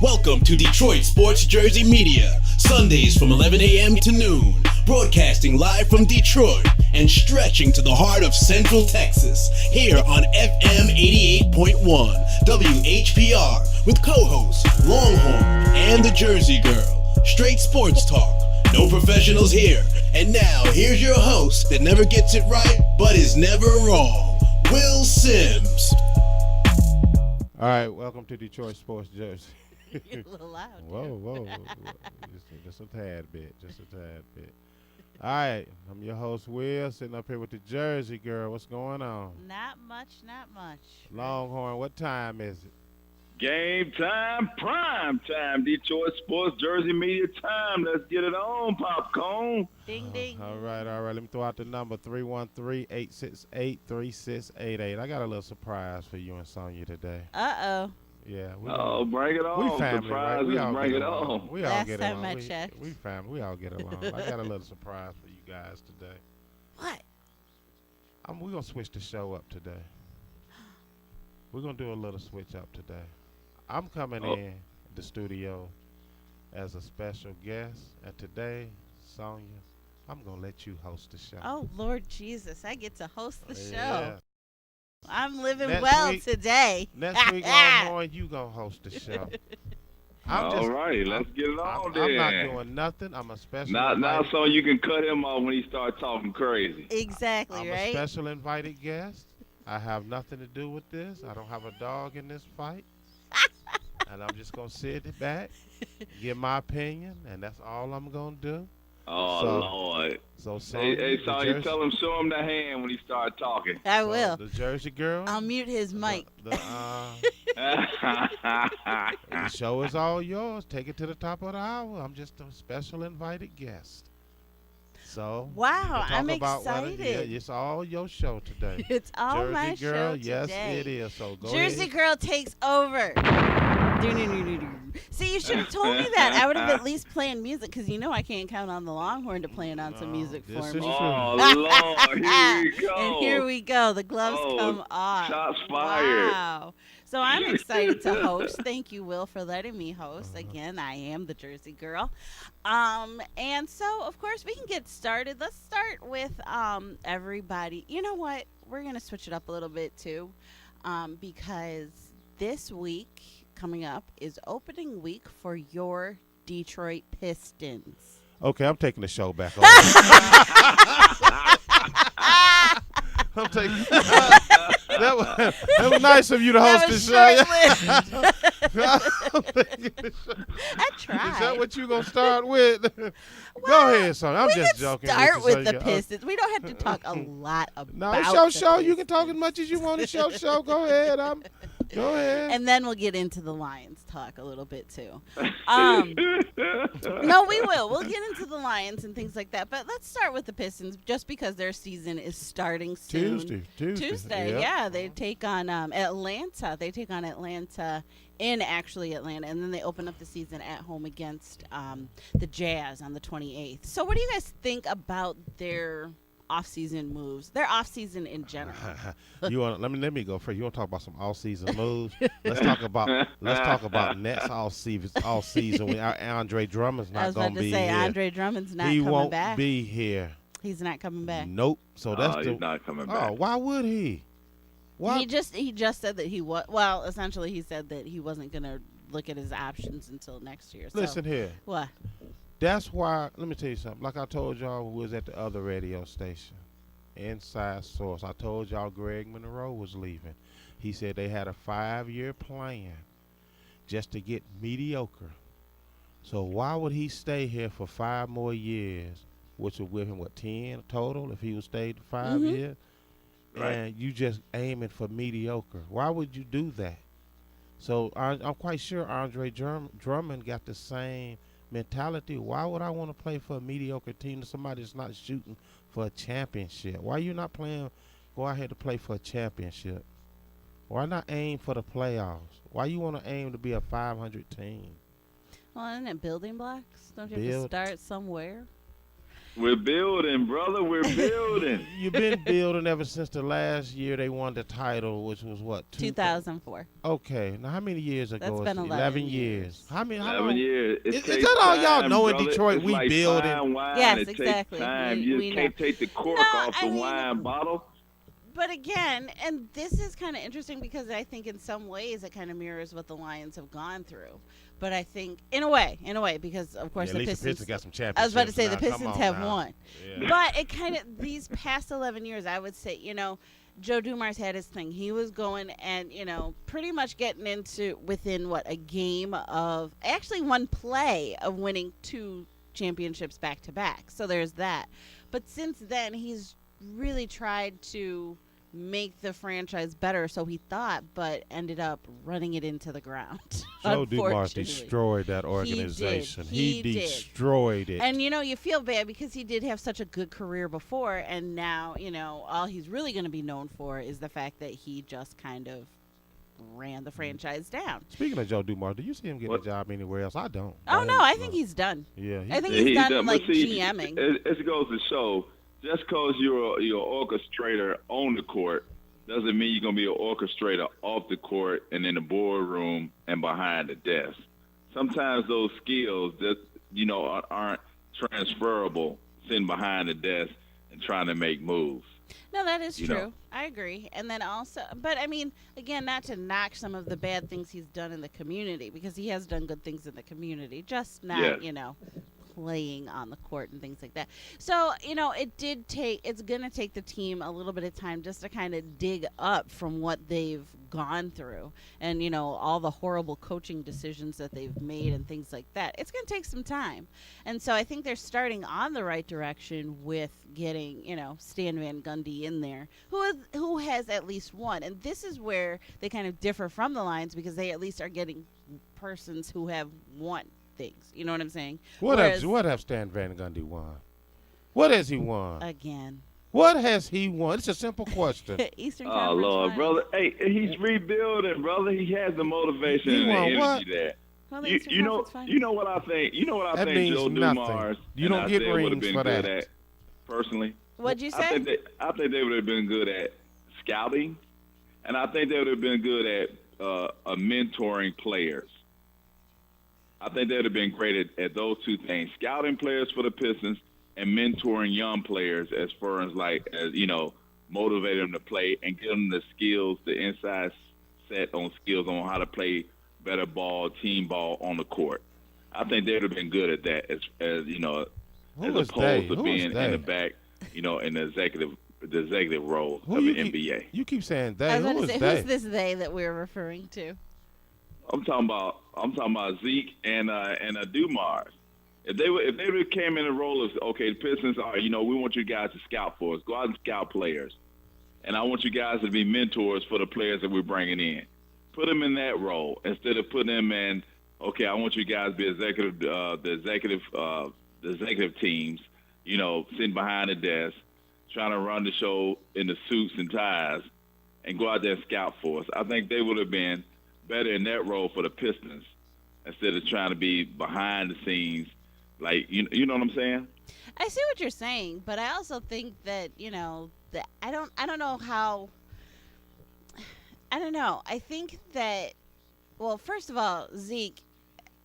Welcome to Detroit Sports Jersey Media, Sundays from 11 a.m. to noon, broadcasting live from Detroit and stretching to the heart of Central Texas, here on FM 88.1 WHPR with co-hosts Longhorn and the Jersey Girl. Straight sports talk, no professionals here. And now, here's your host that never gets it right, but is never wrong, Will Sims. All right, welcome to Detroit Sports Jersey. You're a little loud. Whoa. Just a tad bit. All right, I'm your host, Will, sitting up here with the Jersey Girl. What's going on? Not much. Longhorn, what time is it? Game time, prime time, Detroit Sports Jersey Media time. Let's get it on, Popcorn. Ding, ding. All right. Let me throw out the number, 313-868-3688. I got a little surprise for you and Sonya today. Uh-oh. Yeah. Bring it on. We family, right? We all bring get it along. on. We all Last get time along. I checked. We family. We all get along. I got a little surprise for you guys today. What? We're going to switch the show up today. We're going to do a little switch up today. I'm coming in the studio as a special guest, and today, Sonya, I'm going to let you host the show. Oh, Lord Jesus. I get to host the show. Yeah. I'm living Next well week- today. Next week, Longhorn, you going to host the show. All right, let's get it on I'm not then. doing nothing. I'm a special Now, invited, so you can cut him off when he starts talking crazy. Exactly, I'm a right? special invited guest. I have nothing to do with this. I don't have a dog in this fight. And I'm just going to sit back, give my opinion, and that's all I'm going to do. Oh, Lord. So, Hey, Sonya, tell him, show him the hand when he starts talking. I will. The Jersey Girl. I'll mute his mic. The show is all yours. Take it to the top of the hour. I'm just a special invited guest. So Wow, I'm excited. excited. It's all your show today. It's all Jersey my Girl, show yes, today. it is. So go Jersey ahead. Girl takes over. See, you should have told me that. I would have at least played music because you know I can't count on the Longhorn to playing on some music this for is me. true. Oh, Lord, here we go. And here we go. The gloves come off. Shots fired. Wow. So I'm excited to host. Thank you, Will, for letting me host. Again, I am the Jersey Girl. And so, of course, we can get started. Let's start with everybody. You know what? We're going to switch it up a little bit, too, because this week coming up is opening week for your Detroit Pistons. Okay, I'm taking the show back over. I'm taking. That was nice of you to host the show. I tried. Is that what you gonna start with? Go ahead, son. I'm just joking. Start with the Pistons. We don't have to talk a lot about. No, it's your the show. You can Pistons. talk as much as you want. It's your show. Go ahead. Go ahead. And then we'll get into the Lions talk a little bit too. No, we will. We'll get into the Lions and things like that. But let's start with the Pistons, just because their season is starting soon. Tuesday, yeah. They take on Atlanta. They take on Atlanta in Atlanta, and then they open up the season at home against the Jazz on the 28th. So what do you guys think about their off-season moves? Their off-season in general. You want let me go first. You want to talk about some off-season moves? Let's talk about Nets off-season. When Andre Drummond's I not was going about to to be say here. Andre Drummond's not He coming won't back. be here. He's not coming back. Nope. So that's he's not coming back. Oh, why would he? Why? He just said that he was. Well, essentially, he said that he wasn't going to look at his options until next year. So. Listen here. What? That's why. Let me tell you something. Like I told y'all, who was at the other radio station, Inside Source. I told y'all Greg Monroe was leaving. He said they had a 5-year plan just to get mediocre. So why would he stay here for 5 more years, which would give him 10 total if he would stay 5 years? Right. And you just aiming for mediocre. Why would you do that? So I'm quite sure Andre Drummond got the same mentality. Why would I want to play for a mediocre team to somebody that's not shooting for a championship? Why you not playing? Go ahead to play for a championship. Why not aim for the playoffs? Why you want to aim to be a 500 team? Well, isn't it building blocks? Don't you have to start somewhere? We're building, brother. We're building. You've been building ever since the last year they won the title, which was what? 2004. Okay. Now, how many years ago? That's been 11 years. How many? How 11 long? years. It Is takes that all y'all time, know in brother. Detroit? It's We like building. fine wine. Yes, it exactly. Takes time. We You just can't take the cork off the wine bottle. But again, and this is kind of interesting because I think in some ways it kind of mirrors what the Lions have gone through. But I think, in a way, because of course Yeah, the at least Pistons. the Pistons got some championships. I was about to say the now. Come Pistons on have now. won. Yeah. But it kind of, these past 11 years, I would say, Joe Dumars had his thing. He was going and, pretty much getting into within, a game of, actually one play of winning 2 championships back to back. So there's that. But since then, he's really tried to make the franchise better, so he thought, but ended up running it into the ground. Joe Dumars unfortunately. destroyed that organization. He did. Destroyed it. And, you feel bad because he did have such a good career before, and now, all he's really going to be known for is the fact that he just kind of ran the franchise down. Speaking of Joe Dumars, do you see him getting a job anywhere else? I don't. Oh, no, I think he's done. Yeah. I think he's done, But see, GMing. It goes to show, just because you're an orchestrator on the court doesn't mean you're going to be an orchestrator off the court and in the boardroom and behind the desk. Sometimes those skills that, aren't transferable sitting behind the desk and trying to make moves. No, that is You true. know. I agree. And then also, but I mean, again, not to knock some of the bad things he's done in the community, because he has done good things in the community, just not, Yes. Playing on the court and things like that. So, it's going to take the team a little bit of time just to kind of dig up from what they've gone through and, all the horrible coaching decisions that they've made and things like that. It's going to take some time. And so I think they're starting on the right direction with getting, Stan Van Gundy in there, who has at least won. And this is where they kind of differ from the Lions, because they at least are getting persons who have won things. You know what I'm saying? What have Stan Van Gundy won? What has he won? Again. What has he won? It's a simple question. Eastern Oh, Conference Lord, Finals. brother. Hey, he's rebuilding, brother. He has the motivation He and the won energy what? there. Well, the You, Eastern you know, Conference Finals. you know what I think. You know what I That think. means Joe nothing. Dumars You and don't get Isaiah would have rings been for good that. at. Personally, What'd you I say? think they would have been good at scouting, and I think they would have been good at mentoring players. I think they would have been great at those two things: scouting players for the Pistons and mentoring young players, as far as motivate them to play and give them the skills, the inside set on skills on how to play better ball, team ball on the court. I think they would have been good at that, as Who is opposed they? to Who being is in they? the back, in the executive role Who of you the keep- NBA. You keep saying they. I was Who about to is say, they? who's this they that we're referring to? I'm talking about Zeke and Dumars. If they would have came in the role of, okay, the Pistons are, we want you guys to scout for us. Go out and scout players. And I want you guys to be mentors for the players that we're bringing in. Put them in that role instead of putting them in, okay, I want you guys to be the executive teams, sitting behind the desk, trying to run the show in the suits and ties and go out there and scout for us. I think they would have been better in that role for the Pistons instead of trying to be behind the scenes. Like, you know what I'm saying? I see what you're saying, but I also think that, that I don't know how. I don't know. I think that, well, first of all, Zeke,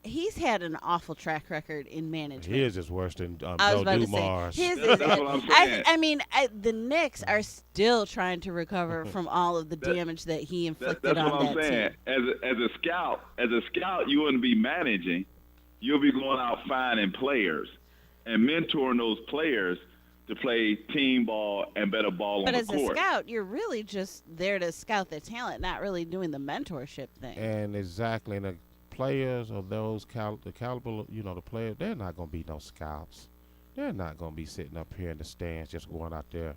he's had an awful track record in management. His is worse than I Joe was about Dumars. to say, his That's is. what I'm saying. I mean, the Knicks are still trying to recover from all of the damage that he inflicted That's on what I'm that saying. team. As a scout, you wouldn't be managing. You'll be going out finding players and mentoring those players to play team ball and better ball But on as the court. a scout, you're really just there to scout the talent, not really doing the mentorship thing. And exactly, and the players of those the caliber, the players, they're not going to be no scouts. They're not going to be sitting up here in the stands just going out there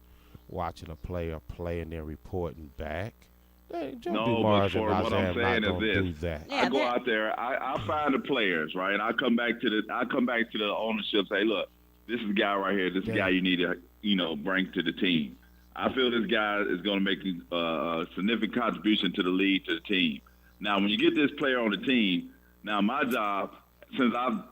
watching a player play and then reporting back. Joe No, Dumars but and for what I'm Isaiah saying not going is to do this. that. Yeah, I go they're- out there, I find the players, right? And I come back to the ownership, say, look, this is the guy right here. This is the Yeah. guy you need to, bring to the team. I feel this guy is going to make a significant contribution to the league, to the team. Now, when you get this player on the team, now my job, since I've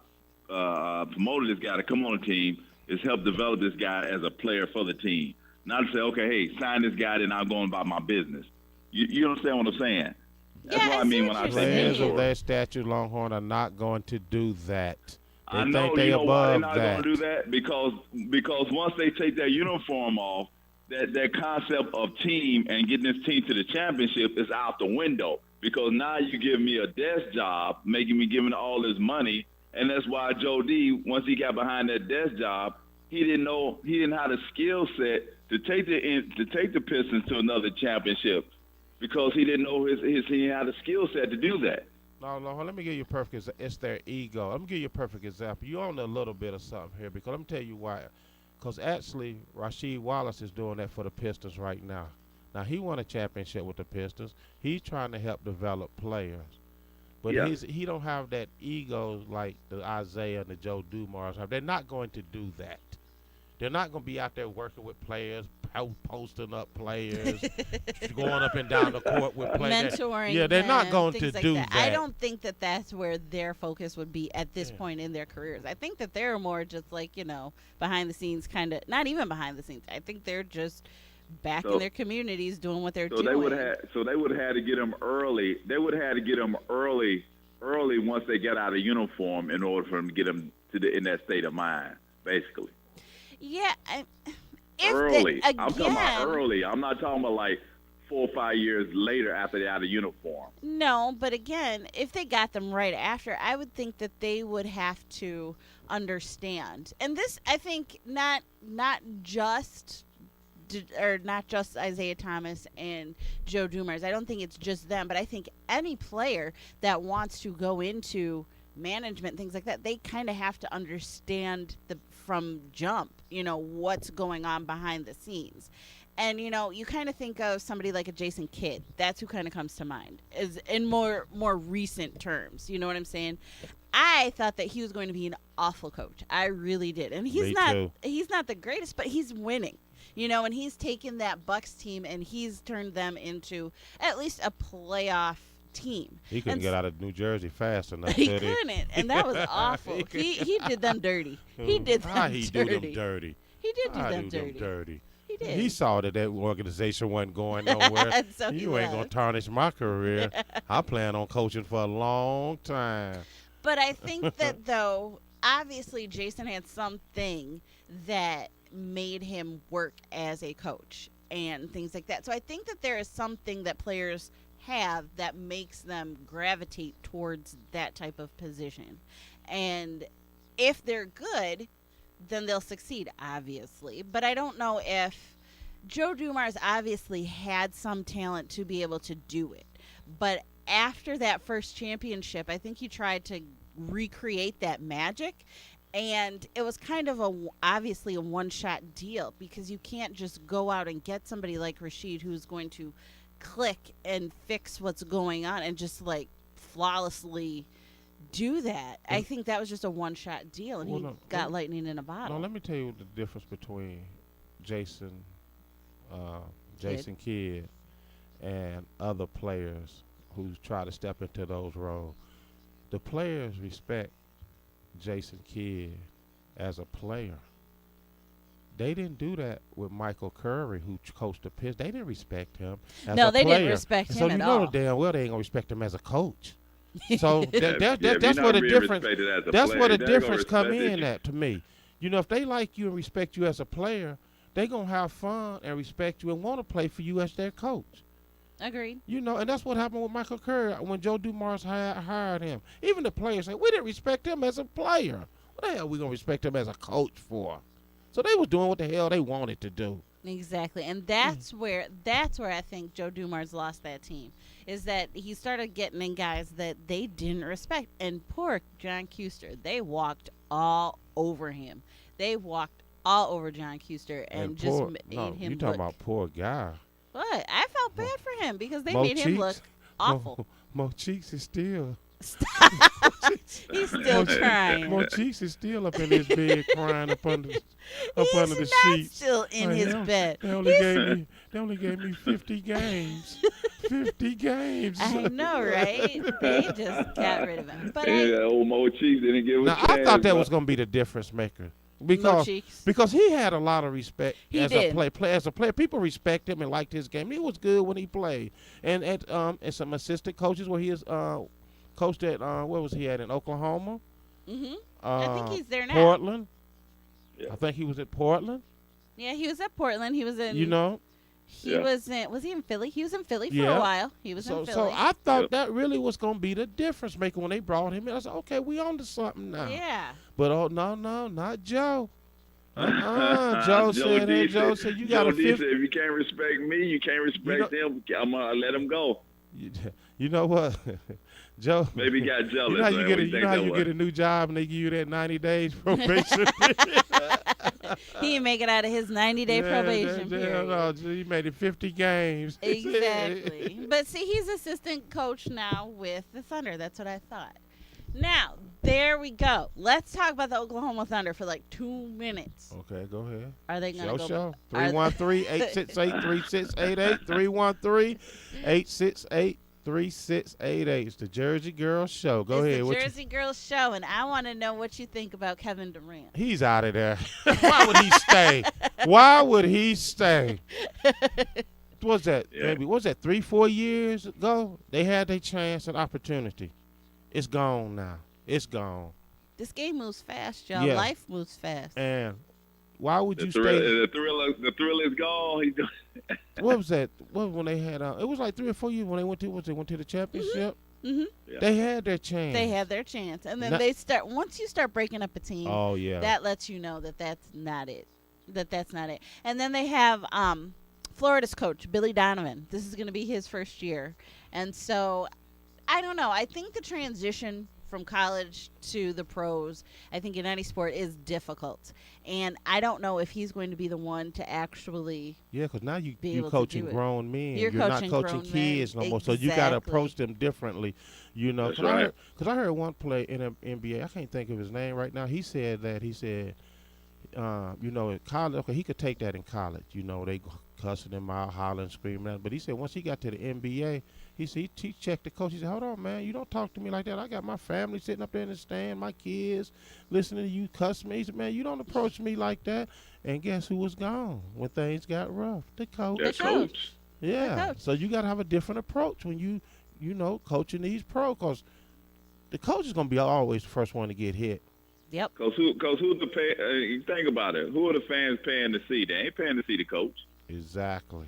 promoted this guy to come on the team, is help develop this guy as a player for the team. Not to say, okay, hey, sign this guy, then I'm going about my business. You understand what I'm saying? That's Yeah, what I I see mean what when I you're say saying. Players of mentor. that stature, Longhorn, are not going to do that. They I think know, they you know why they're above not that. going to do that? Because once they take their uniform off, that concept of team and getting this team to the championship is out the window. Because now you give me a desk job, making me giving all this money, and that's why Joe D, once he got behind that desk job, he didn't have the skill set to take the Pistons to another championship because he didn't know he had the skill set to do that. No, let me give you a perfect example. It's their ego. Let me give you a perfect example. You own a little bit of something here because let me tell you why. Because actually, Rasheed Wallace is doing that for the Pistons right now. Now, he won a championship with the Pistons. He's trying to help develop players. But Yeah. he don't have that ego like the Isaiah and the Joe Dumars have. They're not going to do that. They're not going to be out there working with players, posting up players, going up and down the court with players. Mentoring. Yeah, they're not them, going things to like do that. that. I don't think that that's where their focus would be at this Yeah. point in their careers. I think that they're more just like, behind the scenes kind of, not even behind the scenes. I think they're just back in their communities doing what they're So doing. they would have had to get him early. They would have had to get him early once they get out of uniform in order for them to get them in that state of mind, basically. Yeah. Early. Again, I'm talking about early. I'm not talking about like 4 or 5 years later after they're out of uniform. No, but again, if they got them right after, I would think that they would have to understand. And this, I think, not just Isaiah Thomas and Joe Dumars. I don't think it's just them, but I think any player that wants to go into management, things like that, they kind of have to understand from jump, what's going on behind the scenes. And, you kind of think of somebody like a Jason Kidd. That's who kind of comes to mind is in more recent terms. You know what I'm saying? I thought that he was going to be an awful coach. I really did. And he's not the greatest, but he's winning. And he's taken that Bucks team and he's turned them into at least a playoff team. He couldn't get out of New Jersey fast enough. He couldn't, and that was awful. He did them dirty. He did them dirty. Do them dirty? He did do them them dirty. dirty. He did. He saw that organization wasn't going nowhere. So you ain't going to tarnish my career. I plan on coaching for a long time. But I think that, though, obviously Jason had something that made him work as a coach and things like that. So I think that there is something that players have that makes them gravitate towards that type of position. And if they're good, then they'll succeed, obviously. But I don't know if Joe Dumars obviously had some talent to be able to do it. But after that first championship, I think he tried to recreate that magic. And it was kind of obviously a one-shot deal because you can't just go out and get somebody like Rasheed who's going to click and fix what's going on and just like flawlessly do that. I think that was just a one-shot deal, and he got lightning in a bottle. No, let me tell you the difference between Jason Kidd and other players who try to step into those roles. The players respect Jason Kidd as a player. They didn't do that with Michael Curry, who coached the Pistons. They didn't respect him as a player. No, they didn't respect him at all. So you know damn well they ain't gonna respect him as a coach. So that's not where the being difference. respected as a That's player. where the They're gonna difference come respect in you. at to me. If they like you and respect you as a player, they gonna have fun and respect you and want to play for you as their coach. Agreed. And that's what happened with Michael Curry when Joe Dumars hired him. Even the players say, we didn't respect him as a player. What the hell are we going to respect him as a coach for? So they was doing what the hell they wanted to do. Exactly. And that's where I think Joe Dumars lost that team, is that he started getting in guys that they didn't respect. And poor John Kuster, they walked all over him. They walked all over John Kuster and just made him you talking about poor guy. What? I felt bad for him because they Mo made him look Cheeks. awful. Mo Cheeks is still. He's still trying. Mo Cheeks is still up in his bed crying up under the He's sheets. still in his bed. They only gave me 50 games. 50 games. I know, right? They just got rid of him. But Old Mo Cheeks didn't give a Now, chance. I thought that was going to be the difference maker. because he had a lot of respect He as a player. People respect him and liked his game. He was good when he played. And some assistant coaches where he is coached at where was he at in Oklahoma? Mm-hmm. I think he's there now. Portland. Yeah. I think he was at Portland. Yeah, he was at Portland. He was in. He Yeah. was he in Philly? He was in Philly for a while. He was in Philly. So I thought that really was going to be the difference maker when they brought him in. I said, okay, we on to something now. Yeah. But no, not Joe. Joe said, you got Joe a D fifth. said, if you can't respect me, you can't respect him. I'm gonna let him go. You know what, Joe? Maybe he got jealous. You know how man. you get a new job and they give you that 90 days probation. He didn't make it out of his 90-day probation period. No, he made it 50 games. Exactly. But see, he's assistant coach now with the Thunder. That's what I thought. Now, there we go. Let's talk about the Oklahoma Thunder for like 2 minutes. Okay, go ahead. Are they going to go? Show. 313-868-3683. 313-868-3688. It's the Jersey Girls Show. Go ahead. It's the Jersey Girls Show, and I want to know what you think about Kevin Durant. He's out of there. Why would he stay? Why would he stay? What's that? Yeah. Maybe was that 3-4 years ago? They had their chance and opportunity. It's gone now. It's gone. This game moves fast, y'all. Yeah. Life moves fast. And why would you stay? The thrill is gone. What was that? What when they had? It was like 3 or 4 years when they went to the championship. Mm-hmm. Yeah. They had their chance. They had their chance, and then they start. Once you start breaking up a team, oh yeah, that lets you know that that's not it. That's not it. And then they have Florida's coach Billy Donovan. This is going to be his first year, and so I don't know. I think the transition from college to the pros, I think in any sport, is difficult. And I don't know if he's going to be the one to actually because now you're coaching grown men. You're not coaching coaching kids no more. So you got to approach them differently. That's right. Because I heard one play in the NBA, I can't think of his name right now. He said, in college, okay, he could take that in college. They cussing him out, hollering, screaming at. But he said once he got to the NBA, he checked the coach. He said, hold on, man, you don't talk to me like that. I got my family sitting up there in the stand, my kids listening to you cuss me. He said, man, you don't approach me like that. And guess who was gone when things got rough? The coach. The coach. Yeah. The coach. So you got to have a different approach when you coaching these pros, because the coach is going to be always the first one to get hit. Yep. Cause who's the pay? Think about it. Who are the fans paying to see? They ain't paying to see the coach. Exactly.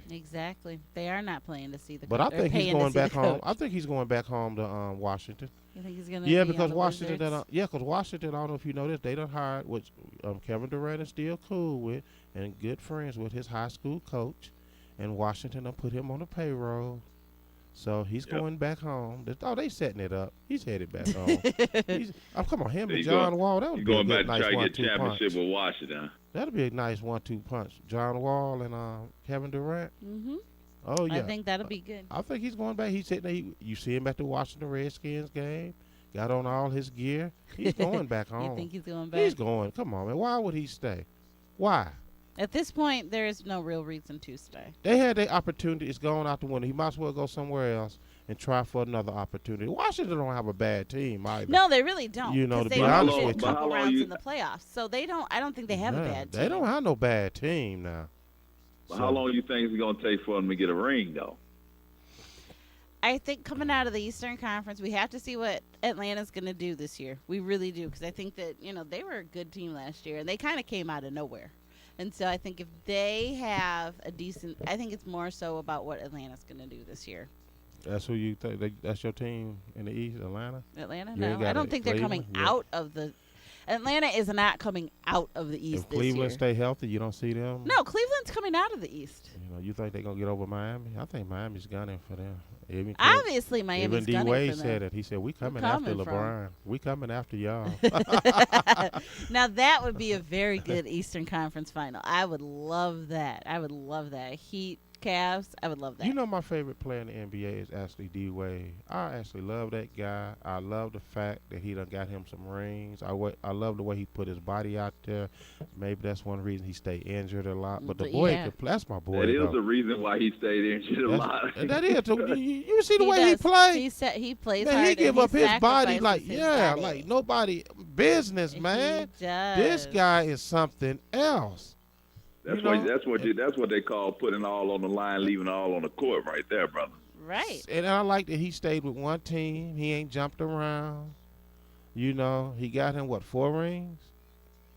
They are not playing to see the coach. But I think he's going back home. I think he's going back home to Washington. You think he's going to? Yeah, be because on the Washington. Wizards? Because Washington. I don't know if you know this. They done hired, which Kevin Durant is still cool with and good friends with his high school coach, and Washington done put him on the payroll. So he's going back home. They setting it up. He's headed back home. Come on, him and John Wall. That would be a good nice 1-2 punch. Going back to try to get championship with Washington. That'll be a nice 1-2 punch. John Wall and Kevin Durant. Mm-hmm. Oh yeah. I think that'll be good. I think he's going back. He's sitting there. You see him at the Washington Redskins game. Got on all his gear. He's going back home. You think he's going back? He's going. Come on, man. Why would he stay? Why? At this point, there is no real reason to stay. They had their opportunity. It's going out the window. He might as well go somewhere else and try for another opportunity. Washington don't have a bad team either. No, they really don't. To they be honest with a you. couple rounds in the playoffs, so they don't. I don't think they have a bad team. They don't have no bad team now. Well, how long do you think it's going to take for them to get a ring, though? I think coming out of the Eastern Conference, we have to see what Atlanta's going to do this year. We really do, because I think that they were a good team last year, and they kind of came out of nowhere. And so I think if they have a decent, I think it's more so about what Atlanta's going to do this year. That's who you think? That's your team in the East, Atlanta? Atlanta? No, I don't think they're coming out of the. Atlanta is not coming out of the East if this Cleveland year. stay healthy, you don't see them? No, Cleveland's coming out of the East. You think they're going to get over Miami? I think Miami's gunning for them. Obviously, Miami's gunning for them. Even D. Wade said it. He said, we coming after LeBron. We coming after y'all. Now, that would be a very good Eastern Conference final. I would love that. Heat, Cavs, I would love that. My favorite player in the NBA is actually D. Wade. I actually love that guy. I love the fact that he done got him some rings. I love the way he put his body out there. Maybe that's one reason he stayed injured a lot. But the boy can play. That's my boy. That is the reason why he stayed injured a lot. That is. You see the way he plays? He plays Man, hard. he give up his body like body. like nobody business, man. He does. This guy is something else. That's You know, that's what they call putting all on the line, leaving all on the court, right there, brother. Right. And I like that he stayed with one team. He ain't jumped around. You know, he got him, 4 rings?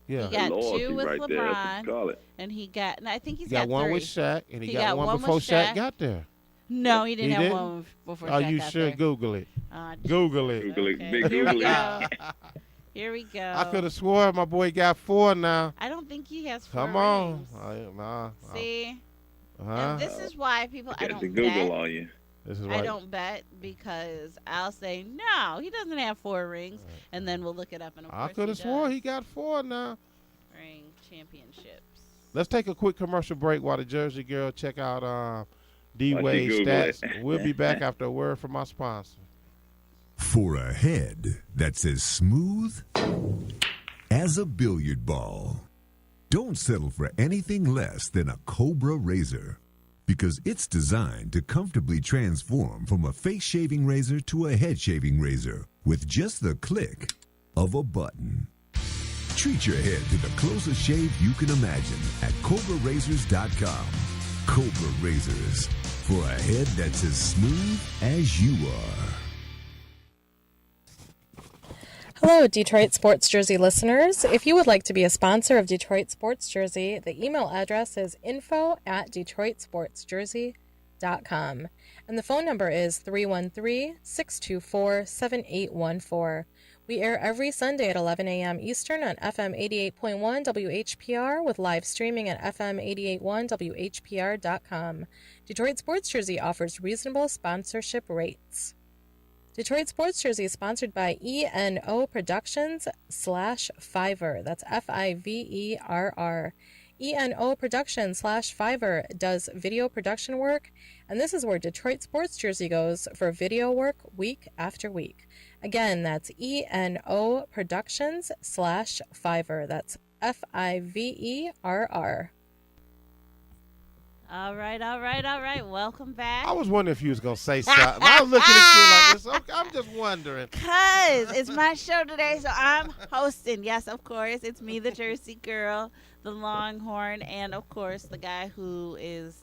Yeah. He got Loyalty 2 with right there, that's what LeBron, you call it. and I think he's He got one 3. with Shaq, and he He got got one one before with Shaq Shaq. got there. No, he didn't He have didn't? one before Oh, Shaq you got should there. Google it. Uh, Google it. Google it, Okay, big here we Google go. it. Here we go. I could have swore my boy got 4 now. I don't think he has 4 Come on. rings. Nah. See? Huh? And this is why people, I Got don't the Google bet. on you. This is I right. don't bet because I'll say, no, he doesn't have 4 rings. And then we'll look it up. And of I course could have swore does. he got 4 now. Ring championships. Let's take a quick commercial break while the Jersey girl check out D Why she Wade Google stats. it? We'll be back after a word from our sponsor. For a head that's as smooth as a billiard ball, don't settle for anything less than a Cobra razor, because it's designed to comfortably transform from a face shaving razor to a head shaving razor with just the click of a button. Treat your head to the closest shave you can imagine at CobraRazors.com. Cobra Razors, for a head that's as smooth as you are. Hello, Detroit Sports Jersey listeners. If you would like to be a sponsor of Detroit Sports Jersey, the email address is info@DetroitSportsJersey.com. And the phone number is 313-624-7814. We air every Sunday at 11 a.m. Eastern on FM 88.1 WHPR with live streaming at FM 88.1 WHPR.com. Detroit Sports Jersey offers reasonable sponsorship rates. Detroit Sports Jersey is sponsored by ENO Productions /Fiverr. That's Fiverr. ENO Productions /Fiverr does video production work, and this is where Detroit Sports Jersey goes for video work week after week. Again, that's ENO Productions /Fiverr. That's Fiverr. All right. Welcome back. I was wondering if you was going to say something. I was looking at you like this. Okay, I'm just wondering. Because it's my show today, so I'm hosting. Yes, of course. It's me, the Jersey girl, the Longhorn, and, of course, the guy who is,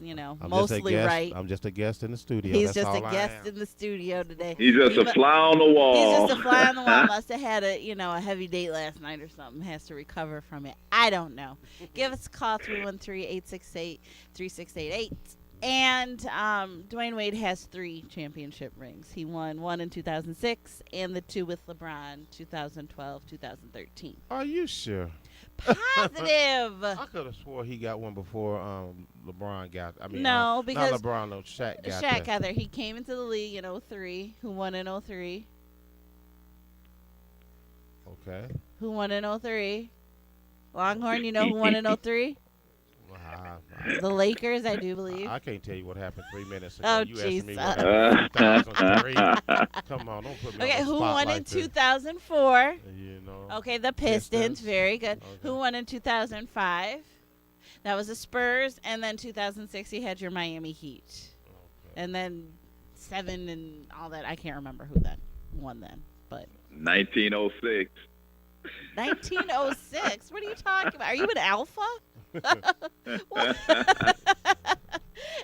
mostly right. I'm just a guest in the studio. He's That's just a all I guest am. in the studio today. He's just a fly on the wall. He's just a fly on the wall. Must have had a heavy date last night or something. Has to recover from it. I don't know. Give us a call, 313-868-3688. And Dwayne Wade has 3 championship rings. He won 1 in 2006 and the 2 with LeBron, 2012, 2013. Are you sure? Positive. I could have swore he got one before LeBron got. No, because not LeBron, no, Shaq got Shaq that. got there. He came into the league in 03. Who won in 03? Okay. Who won in 03? Longhorn, you know who won in 03? The Lakers, I do believe. I can't tell you what happened 3 minutes ago. Oh, You asking me jeez. what happened in 2003. Come on, don't put me Okay, on the who spot won like in this. 2004? You know. Okay, the Pistons. Very good. Okay. Who won in 2005? That was the Spurs. And then 2006, you had your Miami Heat. Okay. And then 7 and all that. I can't remember who then won then. But 1906. 1906? What are you talking about? Are you an alpha?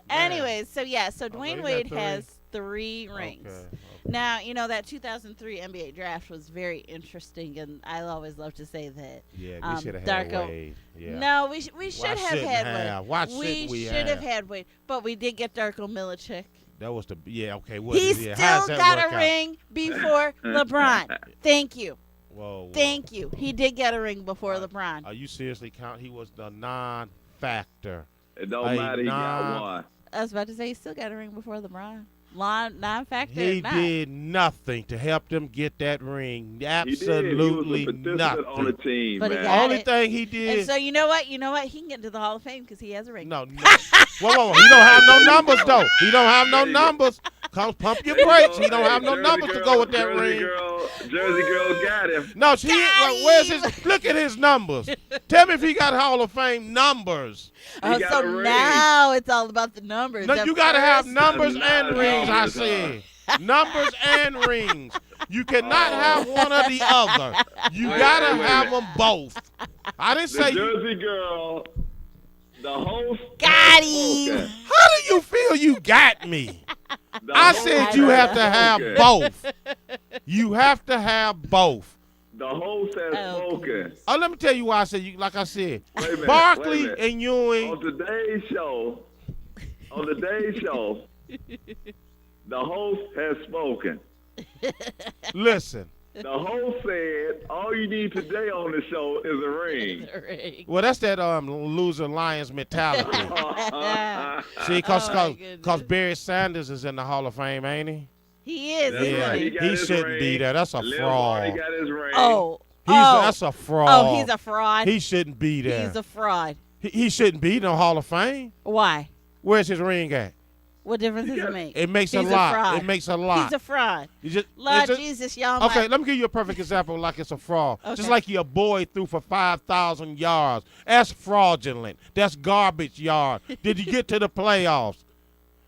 Anyways, so Dwayne he Wade got 3. has 3 rings. Okay. Now, that 2003 NBA draft was very interesting, and I always love to say that. Yeah, we should have had Darko- Wade. Yeah. No, we should have shouldn't had have? Wade. Why shouldn't we should have have? had Wade, but we did get Darko Milicic. That was the okay. He yeah, still how's that got work a out? ring before LeBron. Thank you. Whoa. Thank you. He did get a ring before LeBron. Are you seriously count? He was the non-factor. It don't matter. He got one. I was about to say he still got a ring before LeBron. Non-factor. He not. did nothing to help them get that ring. He Absolutely did. He was a nothing. participant on the team, But he man. got Only it. thing he did. And so you know what? He can get into the Hall of Fame because he has a ring. No. Whoa. He don't have no numbers though. He don't have no numbers. Come pump your brakes. He don't have no Jersey numbers to girl- go with that Jersey ring. Jersey girl got him. No, she. Got Where's him. his? Look at his numbers. Tell me if he got Hall of Fame numbers. He got So a ring. now it's all about the numbers. No, At you gotta have first- numbers and Numbers, rings. I numbers, said. Numbers and rings. You cannot have one or the other. You gotta have them both. I didn't The say. Jersey girl, the host. Got has him. spoken. How do you feel you got me? The I host said has you have to have spoken. both. You have to have both. The host has spoken. goodness. Oh, let me tell you why I said you. Like I said, Wait a minute, Barkley wait a minute. and Ewing. On today's show, the host has spoken. Listen. The host said, all you need today on the show is a ring. Ring. Well, that's that loser Lions mentality. See, Oh, my goodness. cause Barry Sanders is in the Hall of Fame, ain't he? He is. That's isn't right. he? got He his shouldn't ring. be there. That's a Lil fraud. Marty got his ring. Oh. That's a fraud. Oh, he's a fraud. He shouldn't be there. He's a fraud. He shouldn't be in the Hall of Fame. Why? Where's his ring at? What difference does it make? It makes He's a lot. fraud. It makes a lot. He's a fraud. You just- Lord it's a- Jesus, y'all. Okay, might- let me give you a perfect example like it's a fraud. Just Okay. like your boy threw for 5,000 yards. That's fraudulent. That's garbage yard. Did you get to the playoffs?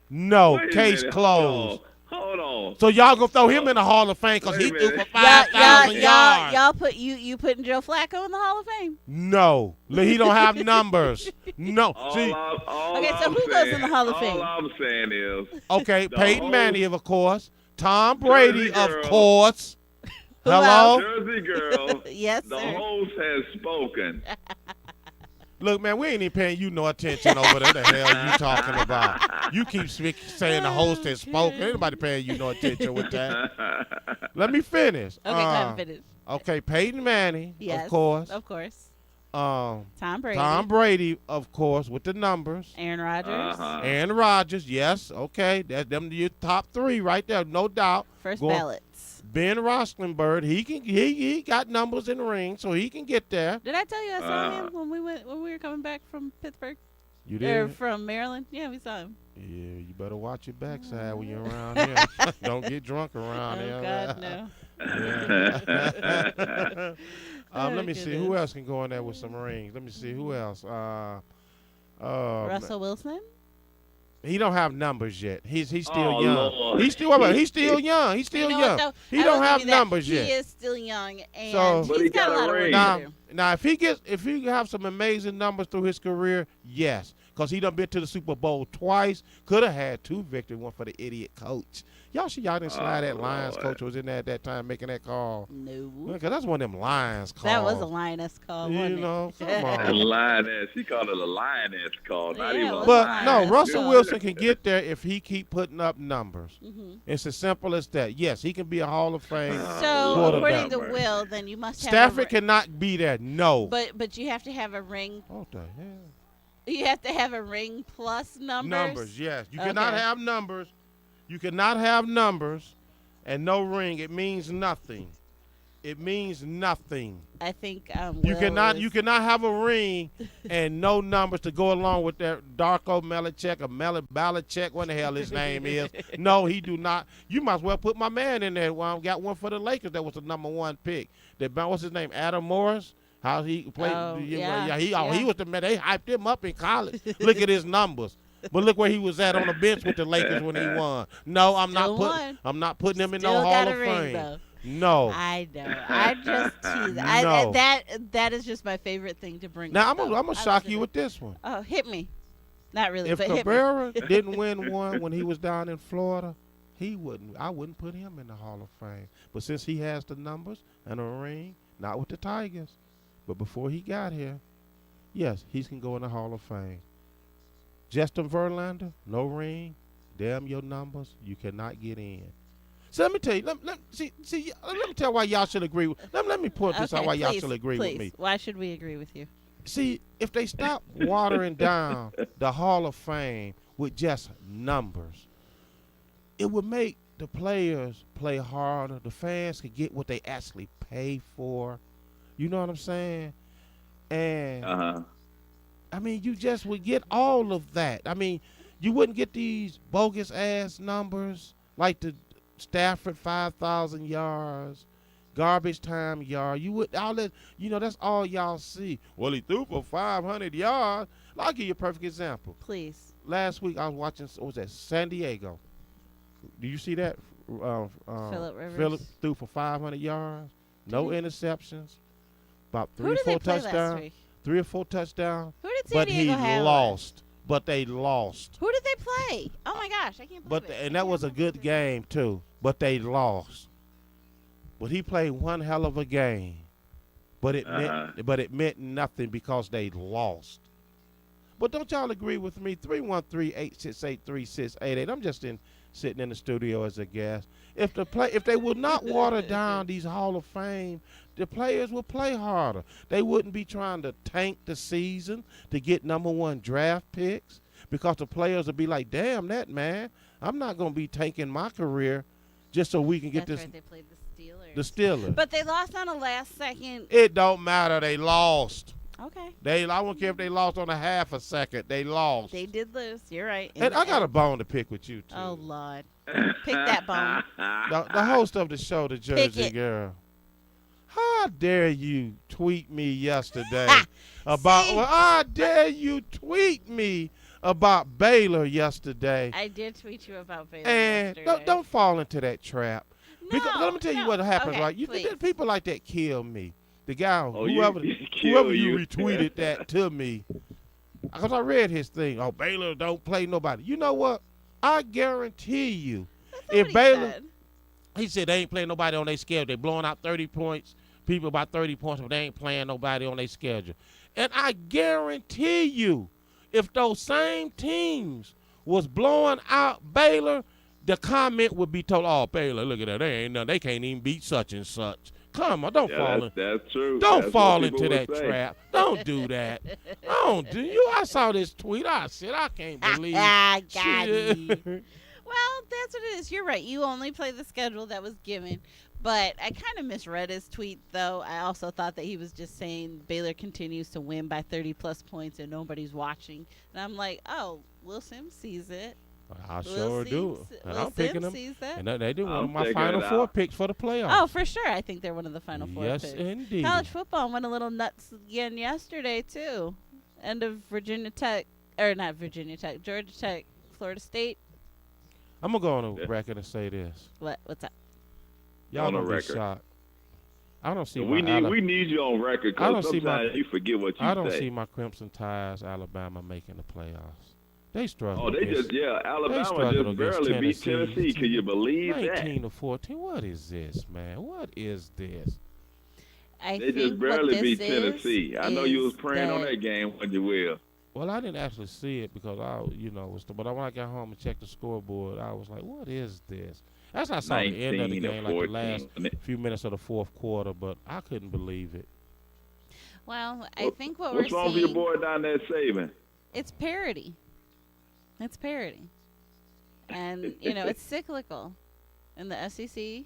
No. Wait a Case minute. closed. Hold on. So y'all gonna throw him in the Hall of Fame because Wait a he threw for minute. 5,000 yards? y'all put you putting Joe Flacco in the Hall of Fame. No. Look, he don't have numbers. No. See, Okay, so who goes in the Hall of Fame? All I'm saying is, okay, The Peyton whole- Manning, of course. Tom Brady, Jersey of girl. course. Who Hello? Jersey girl, Yes, the sir. host has spoken. Look, man, we ain't even paying you no attention over there. The hell you talking about? You keep saying the host has spoken. Ain't nobody paying you no attention with that. Let me finish. Okay, go ahead and finish. Okay, Peyton Manning, Yes, of course. Of course. Tom Tom Brady. of course, with the numbers. Aaron Rodgers. Uh-huh. Aaron Rodgers, yes, okay. That's them your top three right there, no doubt. First Going- ballots. Ben Roethlisberger, he got numbers in the ring, so he can get there. Did I tell you I saw him when we were coming back from Pittsburgh You or did? from Maryland? Yeah, we saw him. Yeah, you better watch your backside when you're around here. Don't get drunk around Oh here. God, no. Yeah. Let me see who goodness. else can go in there with some rings. Let me see who else. Russell Wilson. He don't have numbers yet. He's still Oh, young. Lord. He's still young. He's still You know young. what, though? He I don't will have give you that. numbers He yet. is still young, and So- But he he's got got a a lot of work ring. Now, to do. now, if he have some amazing numbers through his career, yes, because he done been to the Super Bowl twice. Could have had 2 victories, one for the idiot coach. Y'all didn't slide that Lions Lord. coach who was in there at that time making that call. No, Because that's one of them Lions calls. that was a lioness call. You wasn't it? know, come A on. lioness. She called it a lioness call, not Yeah, even it a was But Lions. no, lioness. Russell Yeah. Wilson can get there if he keep putting up numbers. Mhm. It's as simple as that. Yes, he can be a Hall of Fame. So quarterback. according to Will, then you must have Stafford a, cannot be there. No. but you have to have a ring. What the hell? You have to have a ring plus numbers. Yes. You cannot Okay. have numbers. You cannot have numbers and no ring. It means nothing. It means nothing. I think You Will cannot is- you cannot have a ring and no numbers to go along with that Darko Belichick or Belichick, what the hell his name is. No, he do not. You might as well put my man in there. Well, got one for the Lakers that was the #1 pick. What's his name? Adam Morris. How he played? Oh, he yeah. was the man. They hyped him up in college. Look at his numbers. But look where he was at on the bench with the Lakers when he won. No, Still won. I'm not putting him in Still no Hall got of a ring, Fame. though. No. I know. I just tease. No. That is just my favorite thing to bring. Now up, I'm though. gonna I shock love you it. with this one. Oh, hit me. Not really, If but hit me. Cabrera didn't win one when he was down in Florida, I wouldn't put him in the Hall of Fame. But since he has the numbers and a ring, not with the Tigers, but before he got here, yes, he can go in the Hall of Fame. Justin Verlander, no ring, damn your numbers, you cannot get in. So let me tell you, let me tell you why y'all should agree. Let me point this out why y'all please, should agree please. with me. Why should we agree with you? See, if they stop watering down the Hall of Fame with just numbers, it would make the players play harder. The fans could get what they actually pay for. You know what I'm saying? And, I mean, you just would get all of that. I mean, you wouldn't get these bogus-ass numbers like the Stafford 5,000 yards, garbage time yard. You would all that. You know, that's all y'all see. Well, he threw for 500 yards. I'll give you a perfect example. Please. Last week I was watching. What was that? San Diego. Do you see that? Phillip Rivers. Phillip threw for 500 yards, no interceptions, about Who did they play last touchdowns, week? 3 or 4 touchdowns. Who did San But he Diego have? lost. But they lost. Who did they play? Oh my gosh, I can't believe it. And that was a good game too. But they lost. But he played one hell of a game. But it meant nothing because they lost. But don't y'all agree with me? 313-868-3688. I'm just sitting in the studio as a guest. If they would not water down these Hall of Fame, the players would play harder. They wouldn't be trying to tank the season to get #1 draft picks because the players would be like, damn that, man. I'm not going to be tanking my career just so we can get That's this. right, they played the Steelers. The Steelers. But they lost on a last second. It don't matter. They lost. Okay. I don't care if they lost on a half a second. They lost. They did lose. You're right. And I got a bone to pick with you, too. Oh, Lord. Pick that bone. The host of the show, the Jersey Girl. How dare you tweet me yesterday about? See? Well, how dare you tweet me about Baylor yesterday? I did tweet you about Baylor And yesterday. don't fall into that trap. Because let me tell you no. what happens, Okay, right? please. People like that kill me. The guy, Oh, whoever kill you you. retweeted that to me, because I read his thing. Oh, Baylor don't play nobody. You know what? I guarantee you, That's not if what he Baylor, said. he said they ain't playing nobody on their schedule. They blowing out 30 points. People about 30 points, but they ain't playing nobody on their schedule. And I guarantee you, if those same teams was blowing out Baylor, the comment would be told, "Oh, Baylor, look at that. They ain't nothing. They can't even beat such and such." Come on, don't fall in. That's true. Don't That's fall what into people that would say. trap. Don't do that. Don't do you. I saw this tweet. I said, I can't believe. Ah, got shit. me. Well, that's what it is. You're right. You only play the schedule that was given. But I kind of misread his tweet, though. I also thought that he was just saying Baylor continues to win by 30-plus points and nobody's watching. And I'm like, oh, Will Sims sees it. I sure do. And I'm picking them. Sees that. And they do one of I'm my checking Final it Four out. picks for the playoffs. Oh, for sure. I think they're one of the Final Four Yes, picks. indeed. College football went a little nuts again yesterday, too. End of Virginia Tech, or not Virginia Tech, Georgia Tech, Florida State. I'm going to go on the record and say this. What's up? Y'all On the going to be record. shocked. I don't see We my need you on record I don't because see my- sometimes you forget what you I don't say. see my Crimson Tides, Alabama, making the playoffs. They struggle. Oh, they against Alabama struggled just against barely beat Tennessee. Can you believe 19 that? to 14. What is this, man? What is this? I They think just barely what beat this Tennessee. I know you was is praying on that game when you will. Well, I didn't actually see it because but when I got home and checked the scoreboard, I was like, "What is this?" That's not saw the end of the 19 to game, like the 14. last few minutes of the fourth quarter, but I couldn't believe it. Well, I think what we're What's wrong with your seeing, boy down there saving? it's parity. It's parity. And, it's cyclical. And the SEC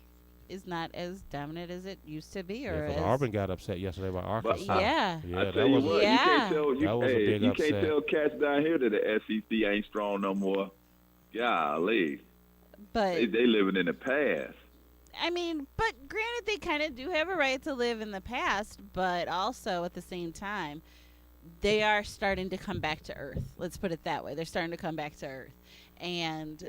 is not as dominant as it used to be. Or Yeah, 'cause as, Auburn got upset yesterday by Arkansas. yeah. Yeah, I that tell you was what, Yeah. you can't tell That was a big you upset. can't tell cats down here that the SEC ain't strong no more. Golly, But, they living in the past. I mean, but granted, they kind of do have a right to live in the past, but also at the same time, they are starting to come back to earth. Let's put it that way. They're starting to come back to earth. And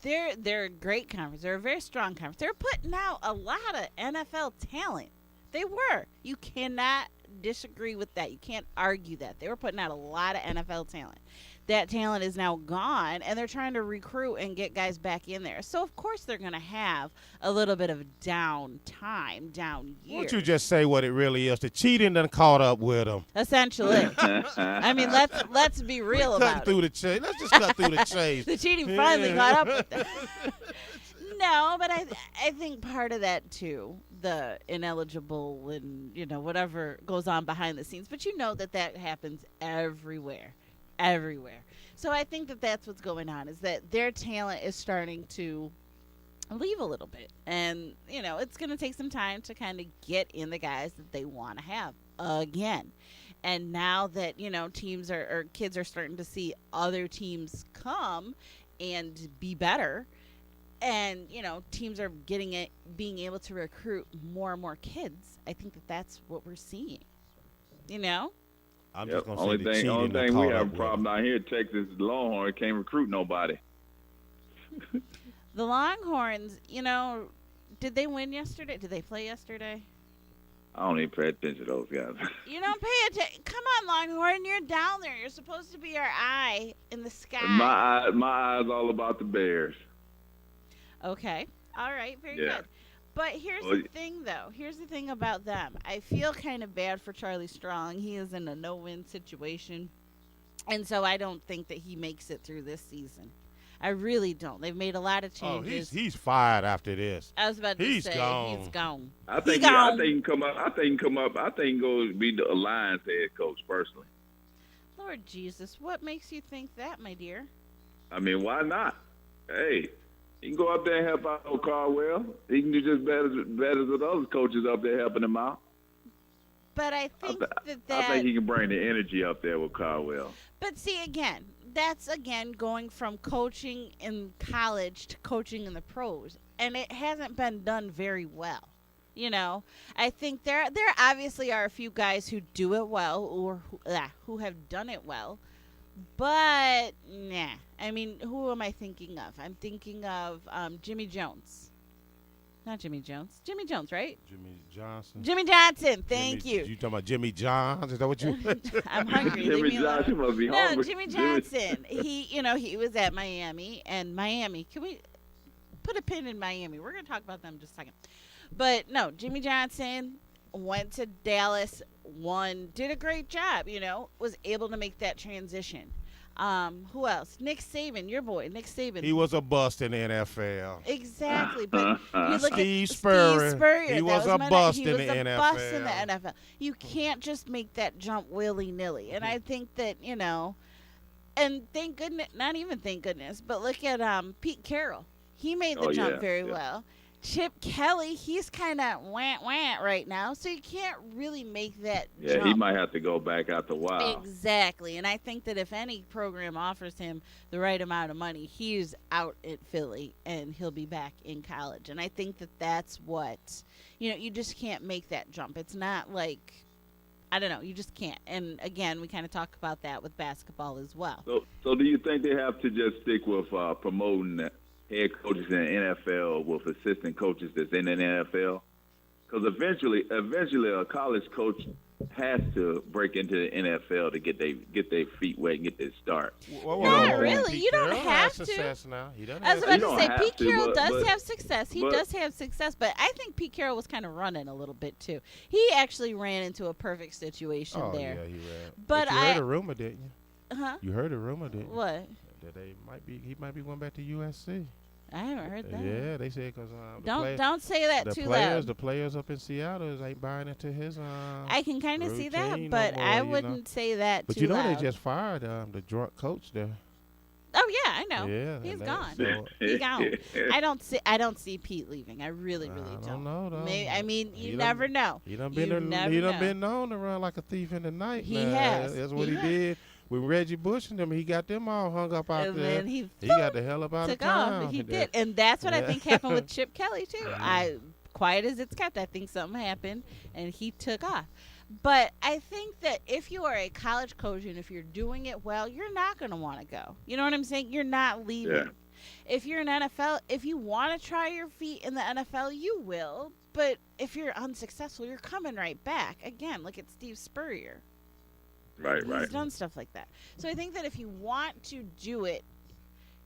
they're a great conference. They're a very strong conference. They're putting out a lot of NFL talent. They were. You cannot disagree with that. You can't argue that. They were putting out a lot of NFL talent. That talent is now gone, and they're trying to recruit and get guys back in there. So, of course, they're going to have a little bit of down years. Won't you just say what it really is? The cheating done caught up with them. Essentially. I mean, let's be real Cut about it. through the chase. Let's just cut through the chase. The cheating finally caught up with them. No, but I think part of that too, the ineligible and whatever goes on behind the scenes. But that happens everywhere. So I think that that's what's going on, is that their talent is starting to leave a little bit, and it's going to take some time to kind of get in the guys that they want to have again. And now that teams or kids are starting to see other teams come and be better, and teams are being able to recruit more and more kids, I think that that's what we're seeing. I'm just gonna Only say the cheating thing caught we have up a with problem them. down here, Texas Longhorn can't recruit nobody. The Longhorns, did they win yesterday? Did they play yesterday? I don't even pay attention to those guys. You don't pay attention. Come on, Longhorn, you're down there. You're supposed to be our eye in the sky. My eyes all about the Bears. Okay. All right. Very Yeah. good. But here's the thing, though. Here's the thing about them. I feel kind of bad for Charlie Strong. He is in a no-win situation. And so I don't think that he makes it through this season. I really don't. They've made a lot of changes. He's fired after this. I was about to say gone. he's gone. I think he can come up. I think he can come up. I think he can go be the Lions head coach personally. Lord Jesus, what makes you think that, my dear? I mean, why not? Hey, he can go up there and help out Caldwell. He can do just better as the other coaches up there helping him out. But I think I think he can bring the energy up there with Caldwell. But see, again, that's going from coaching in college to coaching in the pros, and it hasn't been done very well. I think there obviously are a few guys who do it well or who have done it well, but nah. I mean, who am I thinking of? I'm thinking of Jimmy Jones. Not Jimmy Jones. Jimmy Jones, right? Jimmy Johnson. Jimmy Johnson. Thank you. You talking about Jimmy Johns? Is that what you? I'm hungry. Jimmy Johnson must be hungry. No, Jimmy Johnson. He was at Miami, and Miami. Can we put a pin in Miami? We're gonna talk about them in just a second. But no, Jimmy Johnson went to Dallas, did a great job. Was able to make that transition. Who else? Nick Saban, your boy, Nick Saban. He was a bust in the NFL. Exactly, but you look Steve at Spurrier. Steve Spurrier. He was a bust in the He was a NFL. bust in the NFL. You can't just make that jump willy-nilly. And I think that, and thank goodness, not even thank goodness, but look at Pete Carroll. He made the jump very well. Chip Kelly, he's kind of wah right now, so you can't really make that jump. Yeah, he might have to go back after a while. Exactly, and I think that if any program offers him the right amount of money, he's out at Philly, and he'll be back in college. And I think that that's what, you just can't make that jump. It's not like, I don't know, you just can't. And again, we kind of talk about that with basketball as well. So do you think they have to just stick with promoting that? Head coaches in the NFL with assistant coaches that's in the NFL? Because eventually a college coach has to break into the NFL to get their feet wet and get their start. Not really. You don't have to. Success now. I was about to say, Pete Carroll does but- have success. He does have success, but I think Pete Carroll was kind of running a little bit too. He actually ran into a perfect situation there. Yeah, he ran. But you heard a rumor, didn't you? Huh? You heard a rumor, didn't you? What? That he might be going back to USC. I haven't heard that. Yeah, they said because don't say that too loud. The players up in Seattle ain't buying into his. I can kind of see that, routine but no more, I wouldn't say that But too loud. they just fired the drunk coach there. Oh yeah, I know. Yeah, He's and gone. so- He's gone. I don't see Pete leaving. I really I don't. don't know, though. I mean, you He never done- know. He done You been never he done know. been known to run like a thief in the night. He now. has. That's what He he has. did with Reggie Bush and them. He got them all hung up out And there. then he got the hell up out of took town. off. He did, and that's what I Yeah. think happened with Chip Kelly too. Quiet as it's kept, I think something happened, and he took off. But I think that if you are a college coach and if you're doing it well, you're not going to want to go. You know what I'm saying? You're not leaving. Yeah. If you're an NFL, if you want to try your feet in the NFL, you will. But if you're unsuccessful, you're coming right back. Again, look at Steve Spurrier. Right. He's done stuff like that. So I think that if you want to do it,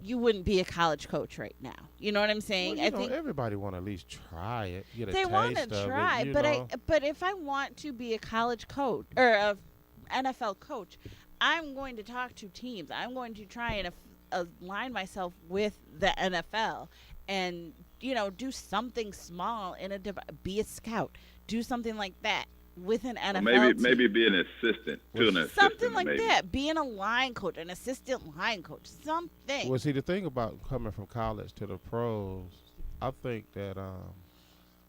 you wouldn't be a college coach right now. You know what I'm saying? Well, I think everybody want to at least try it. Get a they want to taste of try, it, but if I want to be a college coach or a NFL coach, I'm going to talk to teams. I'm going to try and align myself with the NFL, and do something small be a scout, do something like that with an NFL. Maybe be an assistant to an assistant. Something like maybe. that. Being a line coach, an assistant line coach, something. Well, see, the thing about coming from college to the pros, I think that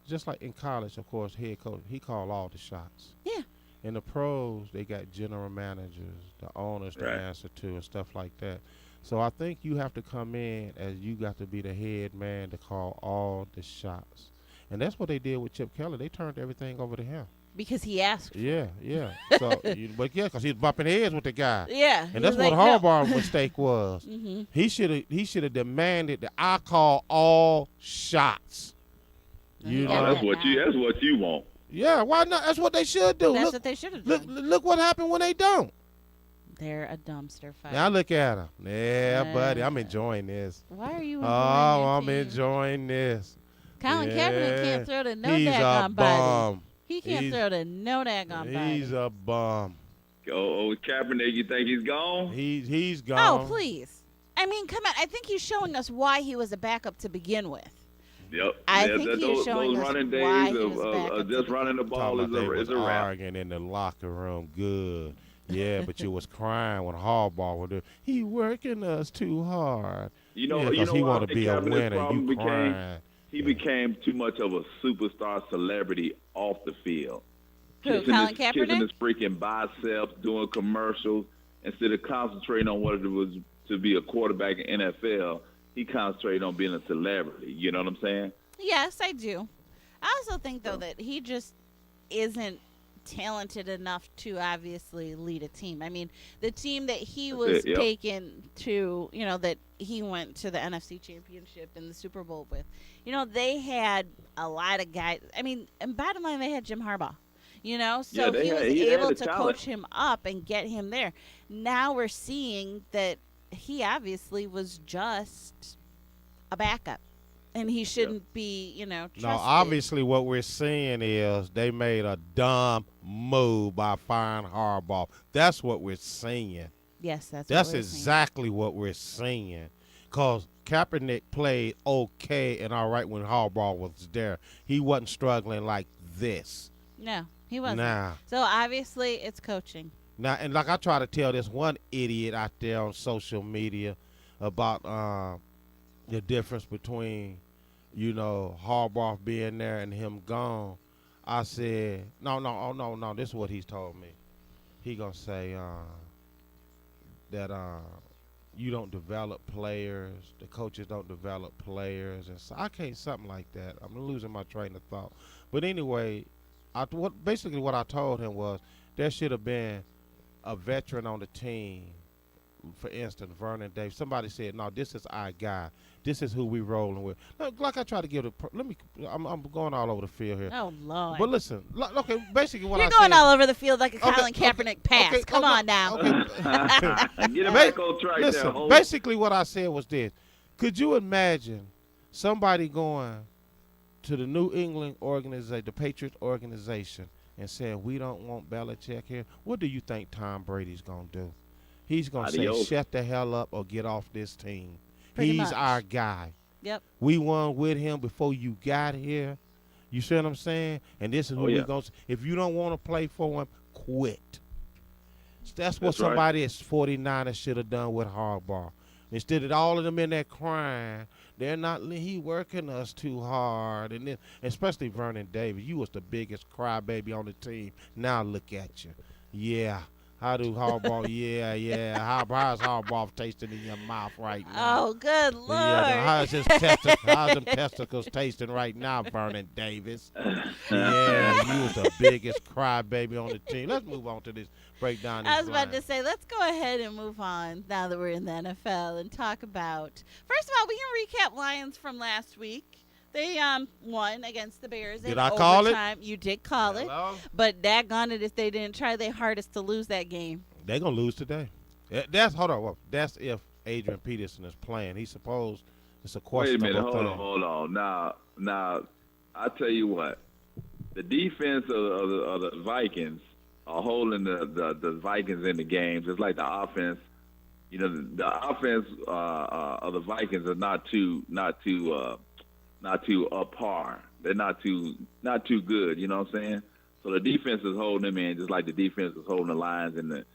just like in college, of course, head coach, he called all the shots. Yeah. In the pros, they got general managers, the owners to Right. answer to, and stuff like that. So I think you have to come in as you got to be the head man to call all the shots. And that's what they did with Chip Kelly. They turned everything over to him. because he asked. Yeah. So, but yeah, because he's bumping heads with the guy. Yeah, And that's what Harbaugh's mistake was. Mm-hmm. He should have demanded that I call all shots. That's what you want. Yeah, why not? That's what they should do. That's what they should have done. Look what happened when they don't. They're a dumpster fire. Now look at him. Yeah, buddy, I'm enjoying this. Why are you? I'm enjoying this. Colin Kaepernick can't throw to no daggone body. He can't throw to no daggone body. He's a bum. Oh, Kaepernick, you think he's gone? He's gone. Oh, please. I mean, come on. I think he's showing us why he was a backup to begin with. Yep. I think he's showing those us running why days he was of just running the ball is a wrap. Arguing in the locker room, good. Yeah, but you was crying when Harbaugh would do. He working us too hard. You know, he want to be a winner. You became, crying. He became too much of a superstar celebrity off the field. Who, Colin Kaepernick? Kissing his freaking biceps, doing commercials instead of concentrating on what it was to be a quarterback in NFL. He concentrated on being a celebrity. You know what I'm saying? Yes, I do. I also think, though, that he just isn't talented enough to obviously lead a team. I mean, the team that he was taken to, that he went to the NFC Championship and the Super Bowl with, they had a lot of guys. I mean, and bottom line, they had Jim Harbaugh. So he was able to coach him up and get him there. Now we're seeing that he obviously was just a backup, and he shouldn't be, trusted. No, obviously what we're seeing is they made a dumb move by firing Harbaugh. That's what we're seeing. Yes, that's exactly what we're seeing. Because Kaepernick played okay and all right when Harbaugh was there. He wasn't struggling like this. No, he wasn't. Nah. So obviously it's coaching. Now, and like I try to tell this one idiot out there on social media about the difference between, Harbaugh being there and him gone, I said, no, this is what he's told me. He going to say that you don't develop players, the coaches don't develop players, and so I can't, something like that. I'm losing my train of thought. But anyway, basically what I told him was there should have been a veteran on the team. For instance, Vernon Davis. Somebody said, "No, this is our guy. This is who we rolling with." Like I try to give I'm going all over the field here. Oh Lord! But listen, okay. Basically, what you're going all over the field like a Colin Kaepernick pass. Okay, Come on now. Get him back on track. Listen, there, basically, what I said was this: could you imagine somebody going to the New England organization, the Patriots organization, and saying, "We don't want Belichick here"? What do you think Tom Brady's gonna do? He's going to say, shut the hell up or get off this team. He's our guy. Yep. We won with him before you got here. You see what I'm saying? And this is what we're going to say. If you don't want to play for him, quit. That's what somebody at 49ers should have done with Harbaugh. Instead of all of them in there crying, he working us too hard. And then, especially Vernon Davis. You was the biggest crybaby on the team. Now look at you. Yeah. How do Harbaugh? Yeah. How's Harbaugh tasting in your mouth right now? Oh, good Lord! Yeah, how's them testicles tasting right now, Vernon Davis? Yeah, you was the biggest crybaby on the team. Let's move on to this breakdown. I was about to say, let's go ahead and move on now that we're in the NFL and talk about. First of all, we can recap Lions from last week. They won against the Bears. Did I call it? You did call it. But daggone it if they didn't try their hardest to lose that game. They're going to lose today. That's if Adrian Peterson is playing. He's supposed it's a question. Wait a minute. Hold on. Now, I tell you what. The defense of the Vikings are holding the Vikings in the games. It's like the offense. The offense of the Vikings are not too up par. They're not too good, you know what I'm saying? So the defense is holding them in just like the defense was holding the Lions in the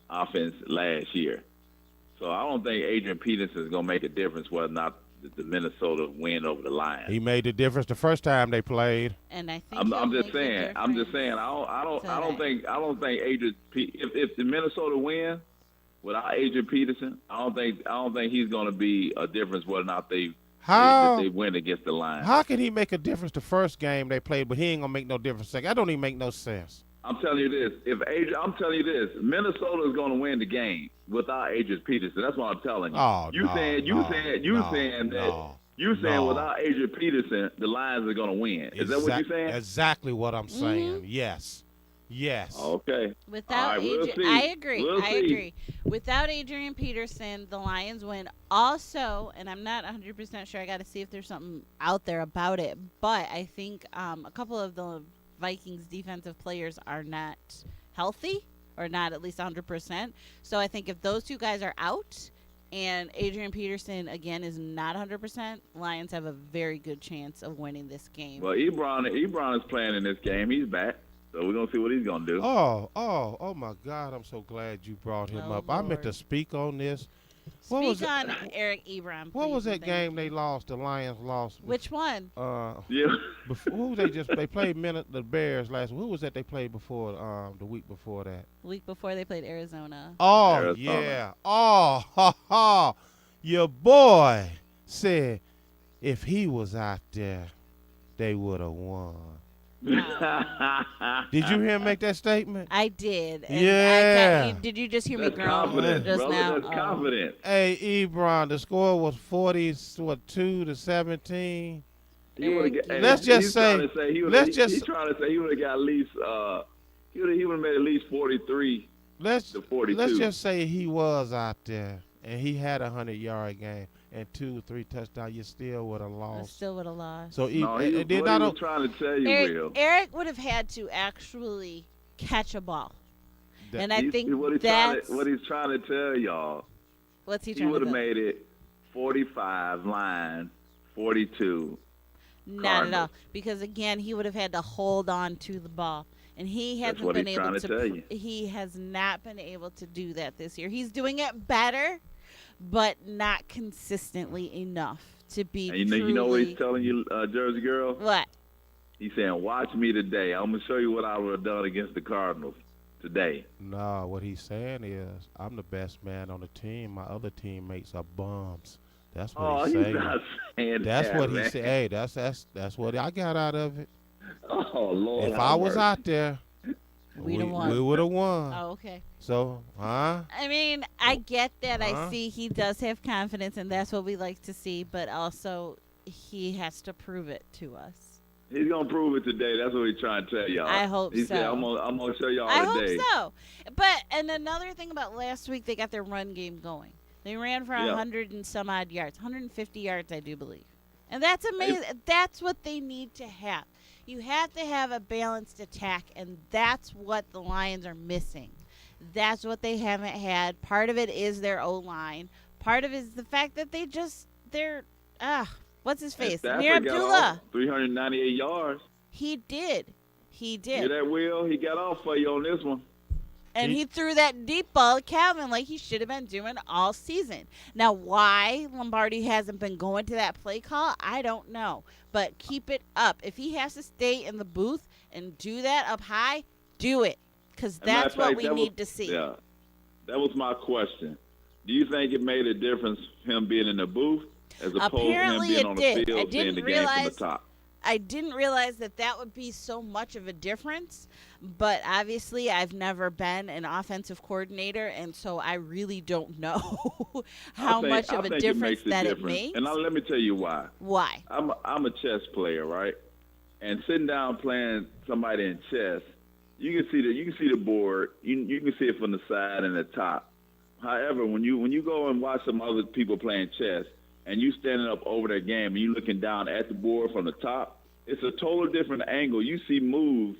offense last year. So I don't think Adrian Peterson is going to make a difference whether or not the Minnesota win over the Lions. He made the difference the first time they played. And I think I'm just saying. I don't think Adrian. If the Minnesota win without Adrian Peterson, I don't think he's going to be a difference whether or not they How they win against the Lions. how can he make a difference the first game they played, but he ain't gonna make no difference second? That don't even make no sense. I'm telling you this. I'm telling you this. Minnesota is going to win the game without Adrian Peterson. That's what I'm telling you. Oh, you saying without Adrian Peterson, the Lions are going to win. Is that what you're saying? Exactly what I'm saying. Yes. Okay. Without we'll Adrian, see. I agree. We'll I see. agree. Without Adrian Peterson, the Lions win. Also, and I'm not 100% sure. I got to see if there's something out there about it. But I think a couple of the Vikings defensive players are not healthy, or not at least 100%. So I think if those two guys are out and Adrian Peterson again is not 100%, Lions have a very good chance of winning this game. Well, Ebron is playing in this game. He's back. So we're going to see what he's going to do. Oh my God, I'm so glad you brought him up. I meant to speak on this. Speak on Eric Ebron. What was that game they lost? The Lions lost. Which one? Yeah. Who they played the Bears last week. Who was that they played before the week before that? The week before they played Arizona. Oh, Arizona. yeah. Oh, ha, ha. Your boy said if he was out there, they would have won. Did you hear him make that statement? I did. And Yeah. did you just hear me That's groan confident, just brother. now? That's confident. Hey, Ebron, the score was 42-17. Let's just say he would have got at least he would have made at least 43 to 42. Let's just say he was out there and he had a 100-yard game and 2 or 3 touchdowns. You still would have I lost. still would have lost. So What he was trying to tell you, Will. Eric would have had to actually catch a ball. And I think what he's trying to tell y'all. What's he He trying to would have do? made it 45 Lions, 42. Not at Cardinals. all. Because again, he would have had to hold on to the ball. And he That's hasn't what been he's able trying to tell you. he has not been able to do that this year. He's doing it better, but not consistently enough to be And truly. you know what he's telling you, Jersey girl? What? He's saying, watch me today. I'm going to show you what I would have done against the Cardinals today. No, what he's saying is, I'm the best man on the team. My other teammates are bums. That's what he's saying. Not saying That's that, what he man. said. Hey, that's what I got out of it. Oh, Lord. If I was out there, We'd have we won. would have won. Oh, okay. So, huh? I mean, I get that. I Huh? see he does have confidence, and that's what we like to see. But also, he has to prove it to us. He's going to prove it today. That's what he's trying to tell y'all. I hope he so. said, I'm going to show y'all I today. hope so. But and another thing about last week, they got their run game going. They ran for 100 and some odd yards, 150 yards, I do believe. And that's amazing. That's what they need to have. You have to have a balanced attack, and that's what the Lions are missing. That's what they haven't had. Part of it is their O-line. Part of it is the fact that they're what's his face? Mir Abdullah. 398 yards. He did. Hear that, Will? He got off for you on this one. And he threw that deep ball at Calvin like he should have been doing all season. Now, why Lombardi hasn't been going to that play call, I don't know. But keep it up. If he has to stay in the booth and do that up high, do it. Because that's what we need to see. Yeah, that was my question. Do you think it made a difference him being in the booth as opposed Apparently to him being it on the did. I field seeing didn't the game from realize- the top? I didn't realize that would be so much of a difference, but obviously I've never been an offensive coordinator, and so I really don't know how much of a difference it makes. And let me tell you why. Why? I'm a chess player, right? And sitting down playing somebody in chess, you can see the board. You can see it from the side and the top. However, when you go and watch some other people playing chess, and you standing up over their game and you looking down at the board from the top, it's a total different angle. You see moves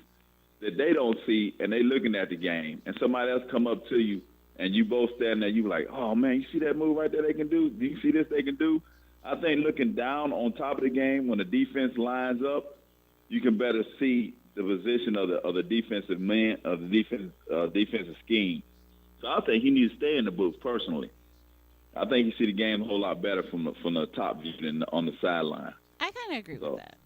that they don't see, and they looking at the game. And somebody else come up to you, and you both stand there, you like, oh, man, you see that move right there they can do? Do you see this they can do? I think looking down on top of the game when the defense lines up, you can better see the position of the defensive man, of the defensive scheme. So I think he needs to stay in the booth personally. I think you see the game a whole lot better from the top view than on the sideline. I kind of agree with that.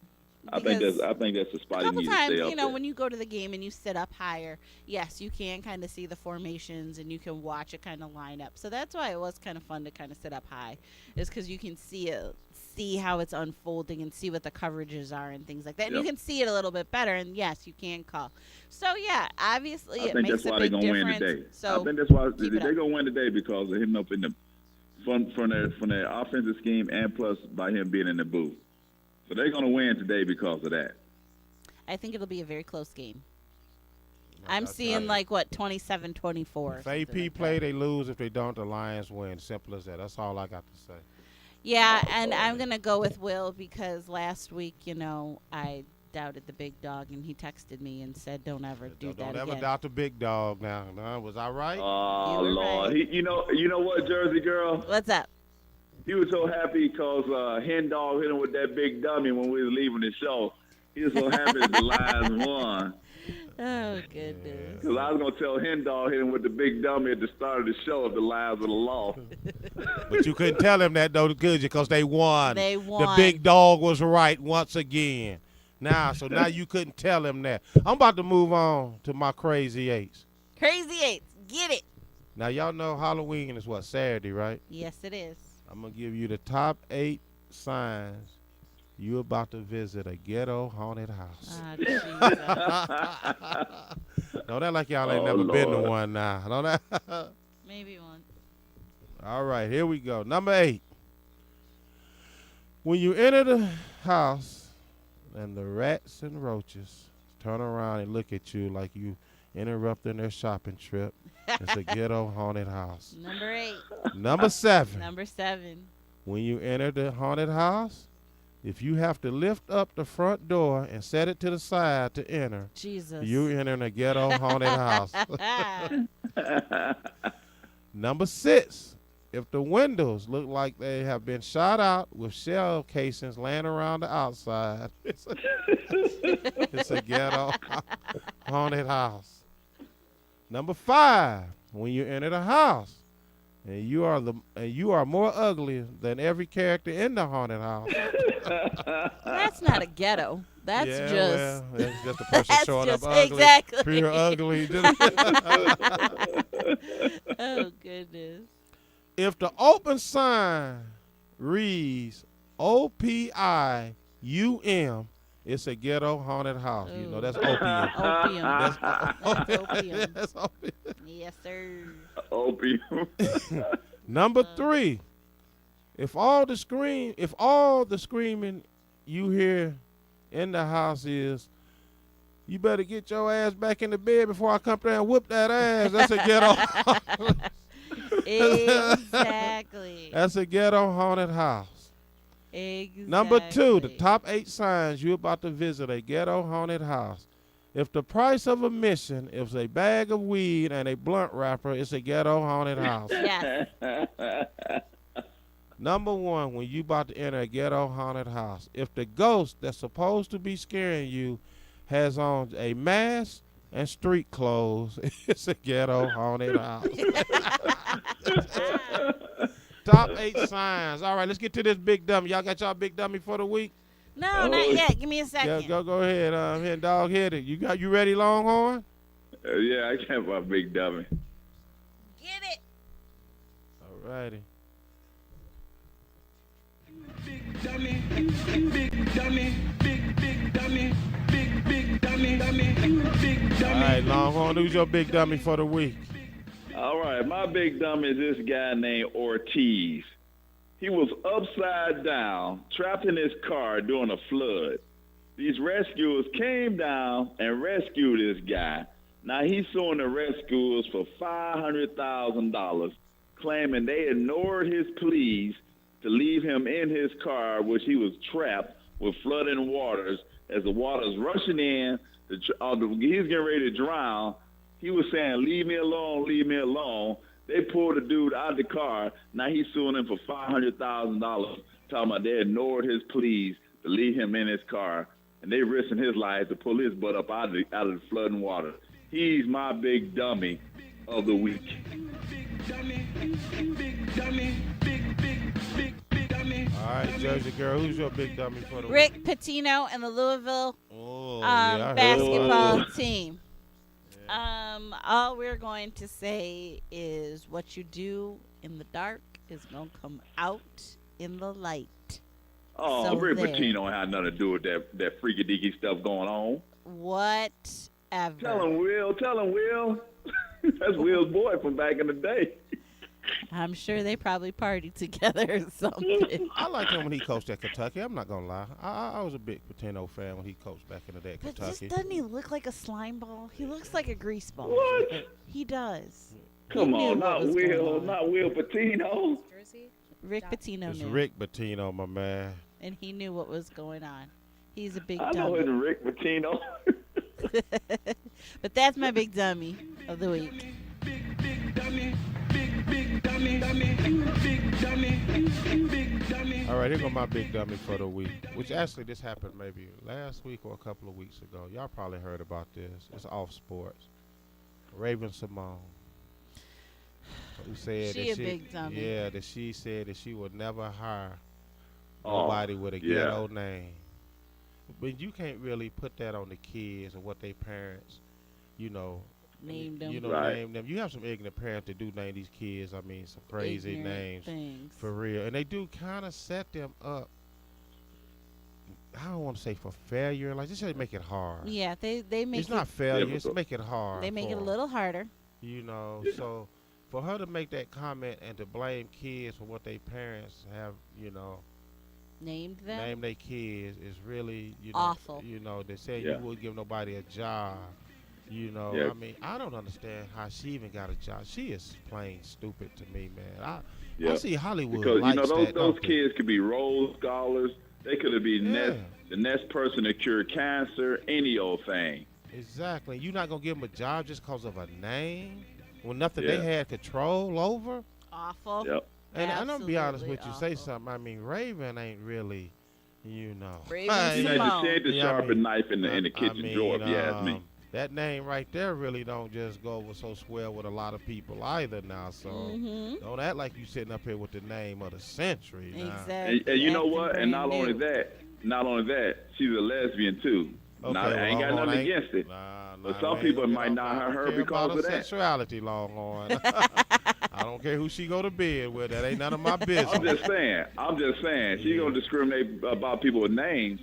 I think because that's the a spot he couple needs to stay times, up you know, there. when you go to the game and you sit up higher, yes, you can kind of see the formations and you can watch it kind of line up. So that's why it was kind of fun to kind of sit up high, is because you can see how it's unfolding and see what the coverages are and things like that. And you Yep. can see it a little bit better. And yes, you can call. So yeah, obviously I it think makes that's a why they're big gonna win difference. today. So I think that's why keep it they're up. gonna win today because of him up in the from their offensive scheme and plus by him being in the booth. So they're gonna win today because of that. I think it'll be a very close game. I I'm tell seeing you. like what 27-24. If AP play, they lose. If they don't, the Lions win. Simple as that. That's all I got to say. Yeah, and I'm gonna go with Will because last week, you know, I doubted the big dog, and he texted me and said, "Don't ever do Don't that ever again." doubt the big dog now. Was I right? Oh You were Lord, right. you know what, Jersey girl? What's up? He was so happy because Hen Dog hit him with that big dummy when we was leaving the show. He was so happy that the Lions won. Oh goodness. Because I was going to tell Hen Dog hit him with the big dummy at the start of the show if the Lions would have lost. But you couldn't tell him that, though, could you? Because they won. They The won. big dog was right once again. So now you couldn't tell him that. I'm about to move on to my crazy eights. Crazy Eights, get it? Now, y'all know Halloween is what, Saturday, right? Yes, it is. I'm going to give you the top 8 signs you about to visit a ghetto haunted house. Ah, Jesus. Don't act like y'all ain't Oh, never been to Lord. one now. Don't act- Maybe one. All right, here we go. Number 8. When you enter the house and the rats and roaches turn around and look at you like you interrupting their shopping trip, it's a ghetto haunted house. Number 8. Number 7. Number 7. When you enter the haunted house, if you have to lift up the front door and set it to the side to enter, Jesus. you entering a ghetto haunted house. Number 6. If the windows look like they have been shot out with shell casings laying around the outside, it's a ghetto haunted house. Number 5. When you enter the house and you are more ugly than every character in the haunted house. That's not a ghetto. That's Yeah, just. well, that's just a person That's showing just up ugly, exactly. pure ugly. Oh goodness. If the open sign reads OPIUM, it's a ghetto haunted house. You know, that's opium. Opium. That's Opium. That's opium. Yes, sir. Opium. Number 3, if all the screaming you hear in the house is, "You better get your ass back in the bed before I come there and whoop that ass," that's a ghetto. Exactly. That's a ghetto haunted house. Exactly. Number 2, the top 8 signs you're about to visit a ghetto haunted house. If the price of admission is a bag of weed and a blunt wrapper, it's a ghetto haunted house. Yes. Number 1, when you about to enter a ghetto haunted house, if the ghost that's supposed to be scaring you has on a mask and street clothes, it's a ghetto haunted house. Top 8 signs. All right, let's get to this big dummy. Y'all got y'all big dummy for the week? No, not yet. Give me a second. Yeah, go ahead. Here, dog, hit it. You ready, Longhorn? Yeah, I can't my big dummy. Get it. All righty. Big dummy, big dummy, big dummy, big dummy, big All dummy. right, Longhorn, who's your big dummy for the week? All right, my big dummy is this guy named Ortiz. He was upside down, trapped in his car during a flood. These rescuers came down and rescued this guy. Now he's suing the rescuers for $500,000, claiming they ignored his pleas to leave him in his car, which he was trapped with flooding waters. As the water's rushing in, he's getting ready to drown. He was saying, "Leave me alone, leave me alone." They pulled the dude out of the car. Now he's suing him for $500,000, talking about they ignored his pleas to leave him in his car, and they risking his life to pull his butt up out of the flooding water. He's my big dummy of the week. Big dummy, big dummy, big dummy, All right, Jersey girl, who's your big dummy for the week? Rick Pitino and the Louisville Oh, yeah, I heard basketball about that. team. All we're going to say is what you do in the dark is going to come out in the light. Oh, So Rick there. Pitino had nothing to do with that freaky deaky stuff going on. Whatever. Tell him, Will. That's Will's boy from back in the day. I'm sure they probably partied together or something. I liked him when he coached at Kentucky. I'm not gonna lie. I was a big Patino fan when he coached back in the day at But Kentucky. just doesn't he look like a slime ball? He looks like a grease ball. What? He does. Come He knew on, what not was going Will, on. not Will Patino. Jersey. Rick Pitino It's knew. Rick Patino, my man. And he knew what was going on. He's a big I know it's dummy. Rick Pitino. But that's my big dummy of the week. All right, here go my big dummy for the week, which actually this happened maybe last week or a couple of weeks ago. Y'all probably heard about this. It's off sports. Raven Simone. Who said She that a big dummy. Yeah, that she said that she would never hire Oh, nobody with a yeah. ghetto name. But you can't really put that on the kids or what they parents, Named them. You know, Right. name them. You have some ignorant parents that do name these kids. I mean, some crazy Ignorant names things. for real, and they do kind of set them up. I don't want to say for failure. Like, just make it hard. Yeah, they make It's it. not failure. It's Difficult. make it hard. They make for it a 'em, little harder. So for her to make that comment and to blame kids for what their parents have, Named them. name their kids is really, Awful. They say Yeah. you would give nobody a job. Yeah. I mean, I don't understand how she even got a job. She is plain stupid to me, man. I Yeah. see Hollywood Because likes those that, don't they? kids could be Rhodes scholars. They could have been Yeah. the next person to cure cancer, any old thing. Exactly. You're not gonna give them a job just because of a name when nothing Yeah. they had control over. Awful. Yep. And I'm gonna be honest Absolutely with you. Say awful. something. I mean, Raven ain't really, Raven Hey, You know, Simone. she had the Yeah, I sharpen mean, knife in the kitchen drawer, if you ask me. That name right there really don't just go over so swell with a lot of people either now. So Mhm. don't act like you sitting up here with the name of the century. Now. Exactly. And you know Acting what? And not brand only new. that, she's a lesbian too. Okay, Now, I ain't got Longhorn, nothing against it. But some we people ain't might gonna not get off- have her I don't care because about of her that. sexuality, Longhorn. I don't care who she go to bed with. That ain't none of my business. I'm just saying. She's gonna discriminate about people with names.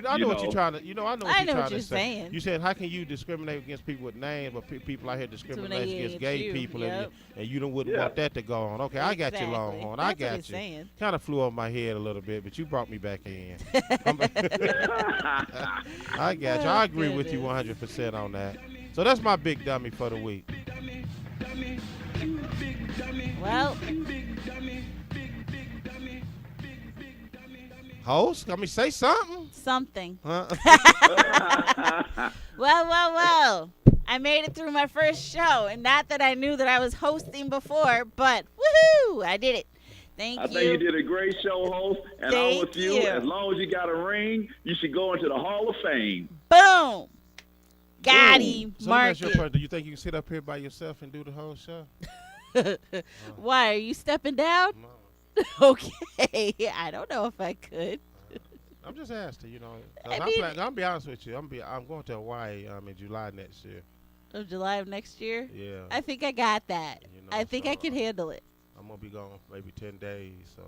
I know what know. you're trying to. I know what I you're know trying what to you're say. saying. You said, how can you discriminate against people with names, but people out here discriminating Discriminating against against gay you, people, yep. and you don't wouldn't Yeah. want that to go on? Okay, I got you, Exactly. Longhorn. That's I what got he's you. saying. Kind of flew over my head a little bit, but you brought me back in. I got you. I agree with you goodness. 100% on that. So that's my big dummy for the week. Well, Host, let me say something. something. Huh? Well. I made it through my first show, and not that I knew that I was hosting before, but woohoo! I did it. Thank I you. think you did a great show, host. And Thank all with you, you. as long as you got a ring, you should go into the Hall of Fame. Boom. Got Boom. him. So let me Mark ask you a it. question. Do you think you can sit up here by yourself and do the whole show? Why are you stepping down? No. Okay, I don't know if I could. I'm just asking, 'cause I I'm mean- planning. I'm be honest with you. I'm going to Hawaii in July next year. Of July of next year. Yeah. I think I got that. I think I so, can handle it. I'm gonna be gone maybe 10 days. So,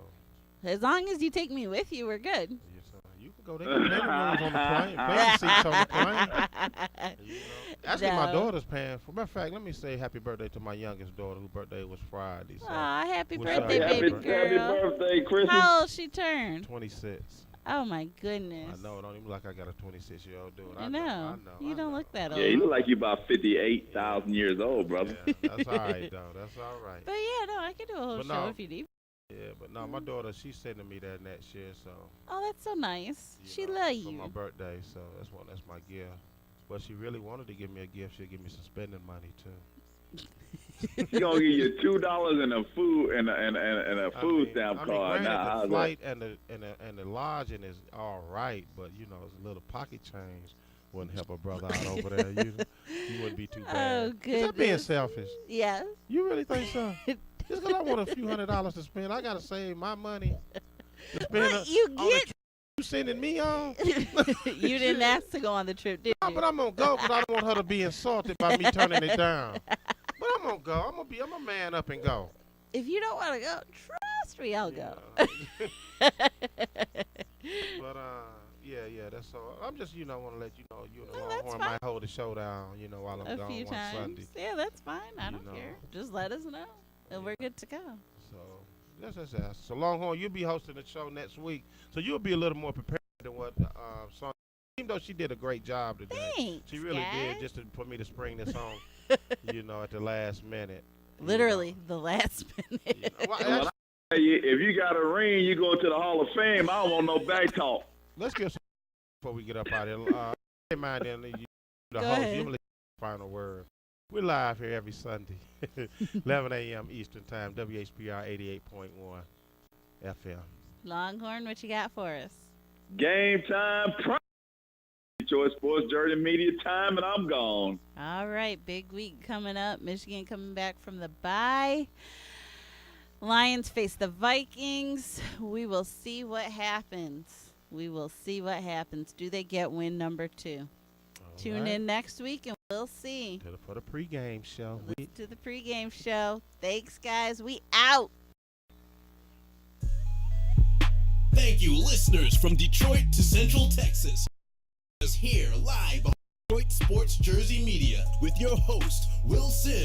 As long as you take me with you, we're good. yeah, so you can go. They got plenty rooms on the plane. Plenty seats on the plane. Actually, my No. daughter's paying. For matter of fact, let me say happy birthday to my youngest daughter, whose birthday was Friday. So Aw, happy What's birthday, up? baby Happy girl. birthday, Christmas. How old she turned? 26. Oh my goodness. I know. It don't even look like I got a 26-year-old doing. I know. You don't look that old. Yeah, you look like you about 58,000 years old, brother. Yeah, that's all right, though. That's all right. But yeah, no, I can do a whole But show no. if you need. Yeah, but no, my daughter, she's sending me that next year, so. Oh, that's so nice. you She know, love for you. my birthday, so that's my gift. But she really wanted to give me a gift. She'll give me some spending money too. She's gonna give you $2 and a food stamp card. Granted, Now, the how's that? flight and the lodging is all right, but it's a little pocket change wouldn't help a brother out over there. You wouldn't be too bad. Oh, Is that being goodness. selfish? Yes. You really think so? Just because I want a few $100s to spend, I got to save my money to spend What you on the get? trip you sending me on. You didn't ask to go on the trip, did No, you? but I'm going to go, but I don't want her to be insulted by me turning it down. But I'm going to go. I'm a man up and go. If you don't want to go, trust me, I'll go. But, yeah, that's all. I'm just, want to let you know, No, that's Longhorn fine. might hold the show down, while I'm A gone few one times. Sunday. Yeah, that's fine. I You don't know. care. Just let us know, and we're good to go. So, that's that. So, Longhorn, you'll be hosting the show next week. So, you'll be a little more prepared than what Sonya, even though she did a great job today. Thanks, She really guys. did, just for me to spring this on, at the last minute. Literally, the last minute. Well, And when I tell you, if you got a ring, you go to the Hall of Fame. I don't want no back talk. let's get some before we get up out of here. Hey, mind then, the Go host, ahead. you final word. We're live here every Sunday, 11 a.m. Eastern Time, WHPR 88.1 FM. Longhorn, what you got for us? Game time. Detroit Sports Jersey Media time, and I'm gone. All right, big week coming up. Michigan coming back from the bye. Lions face the Vikings. We will see what happens. Do they get win number 2? All Tune right. in next week, and we'll see. For the pregame show. Listen to the pregame show. Thanks, guys. We out. Thank you, listeners from Detroit to Central Texas. Here live on Detroit Sports Jersey Media with your host, Will Sims,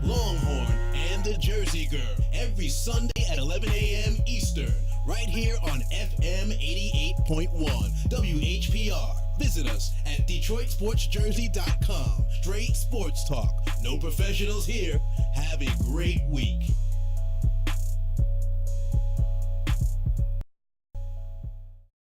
Longhorn, and the Jersey Girl. Every Sunday at 11 a.m. Eastern, right here on FM 88.1 WHPR. Visit us at DetroitSportsJersey.com. Straight sports talk. No professionals here. Have a great week.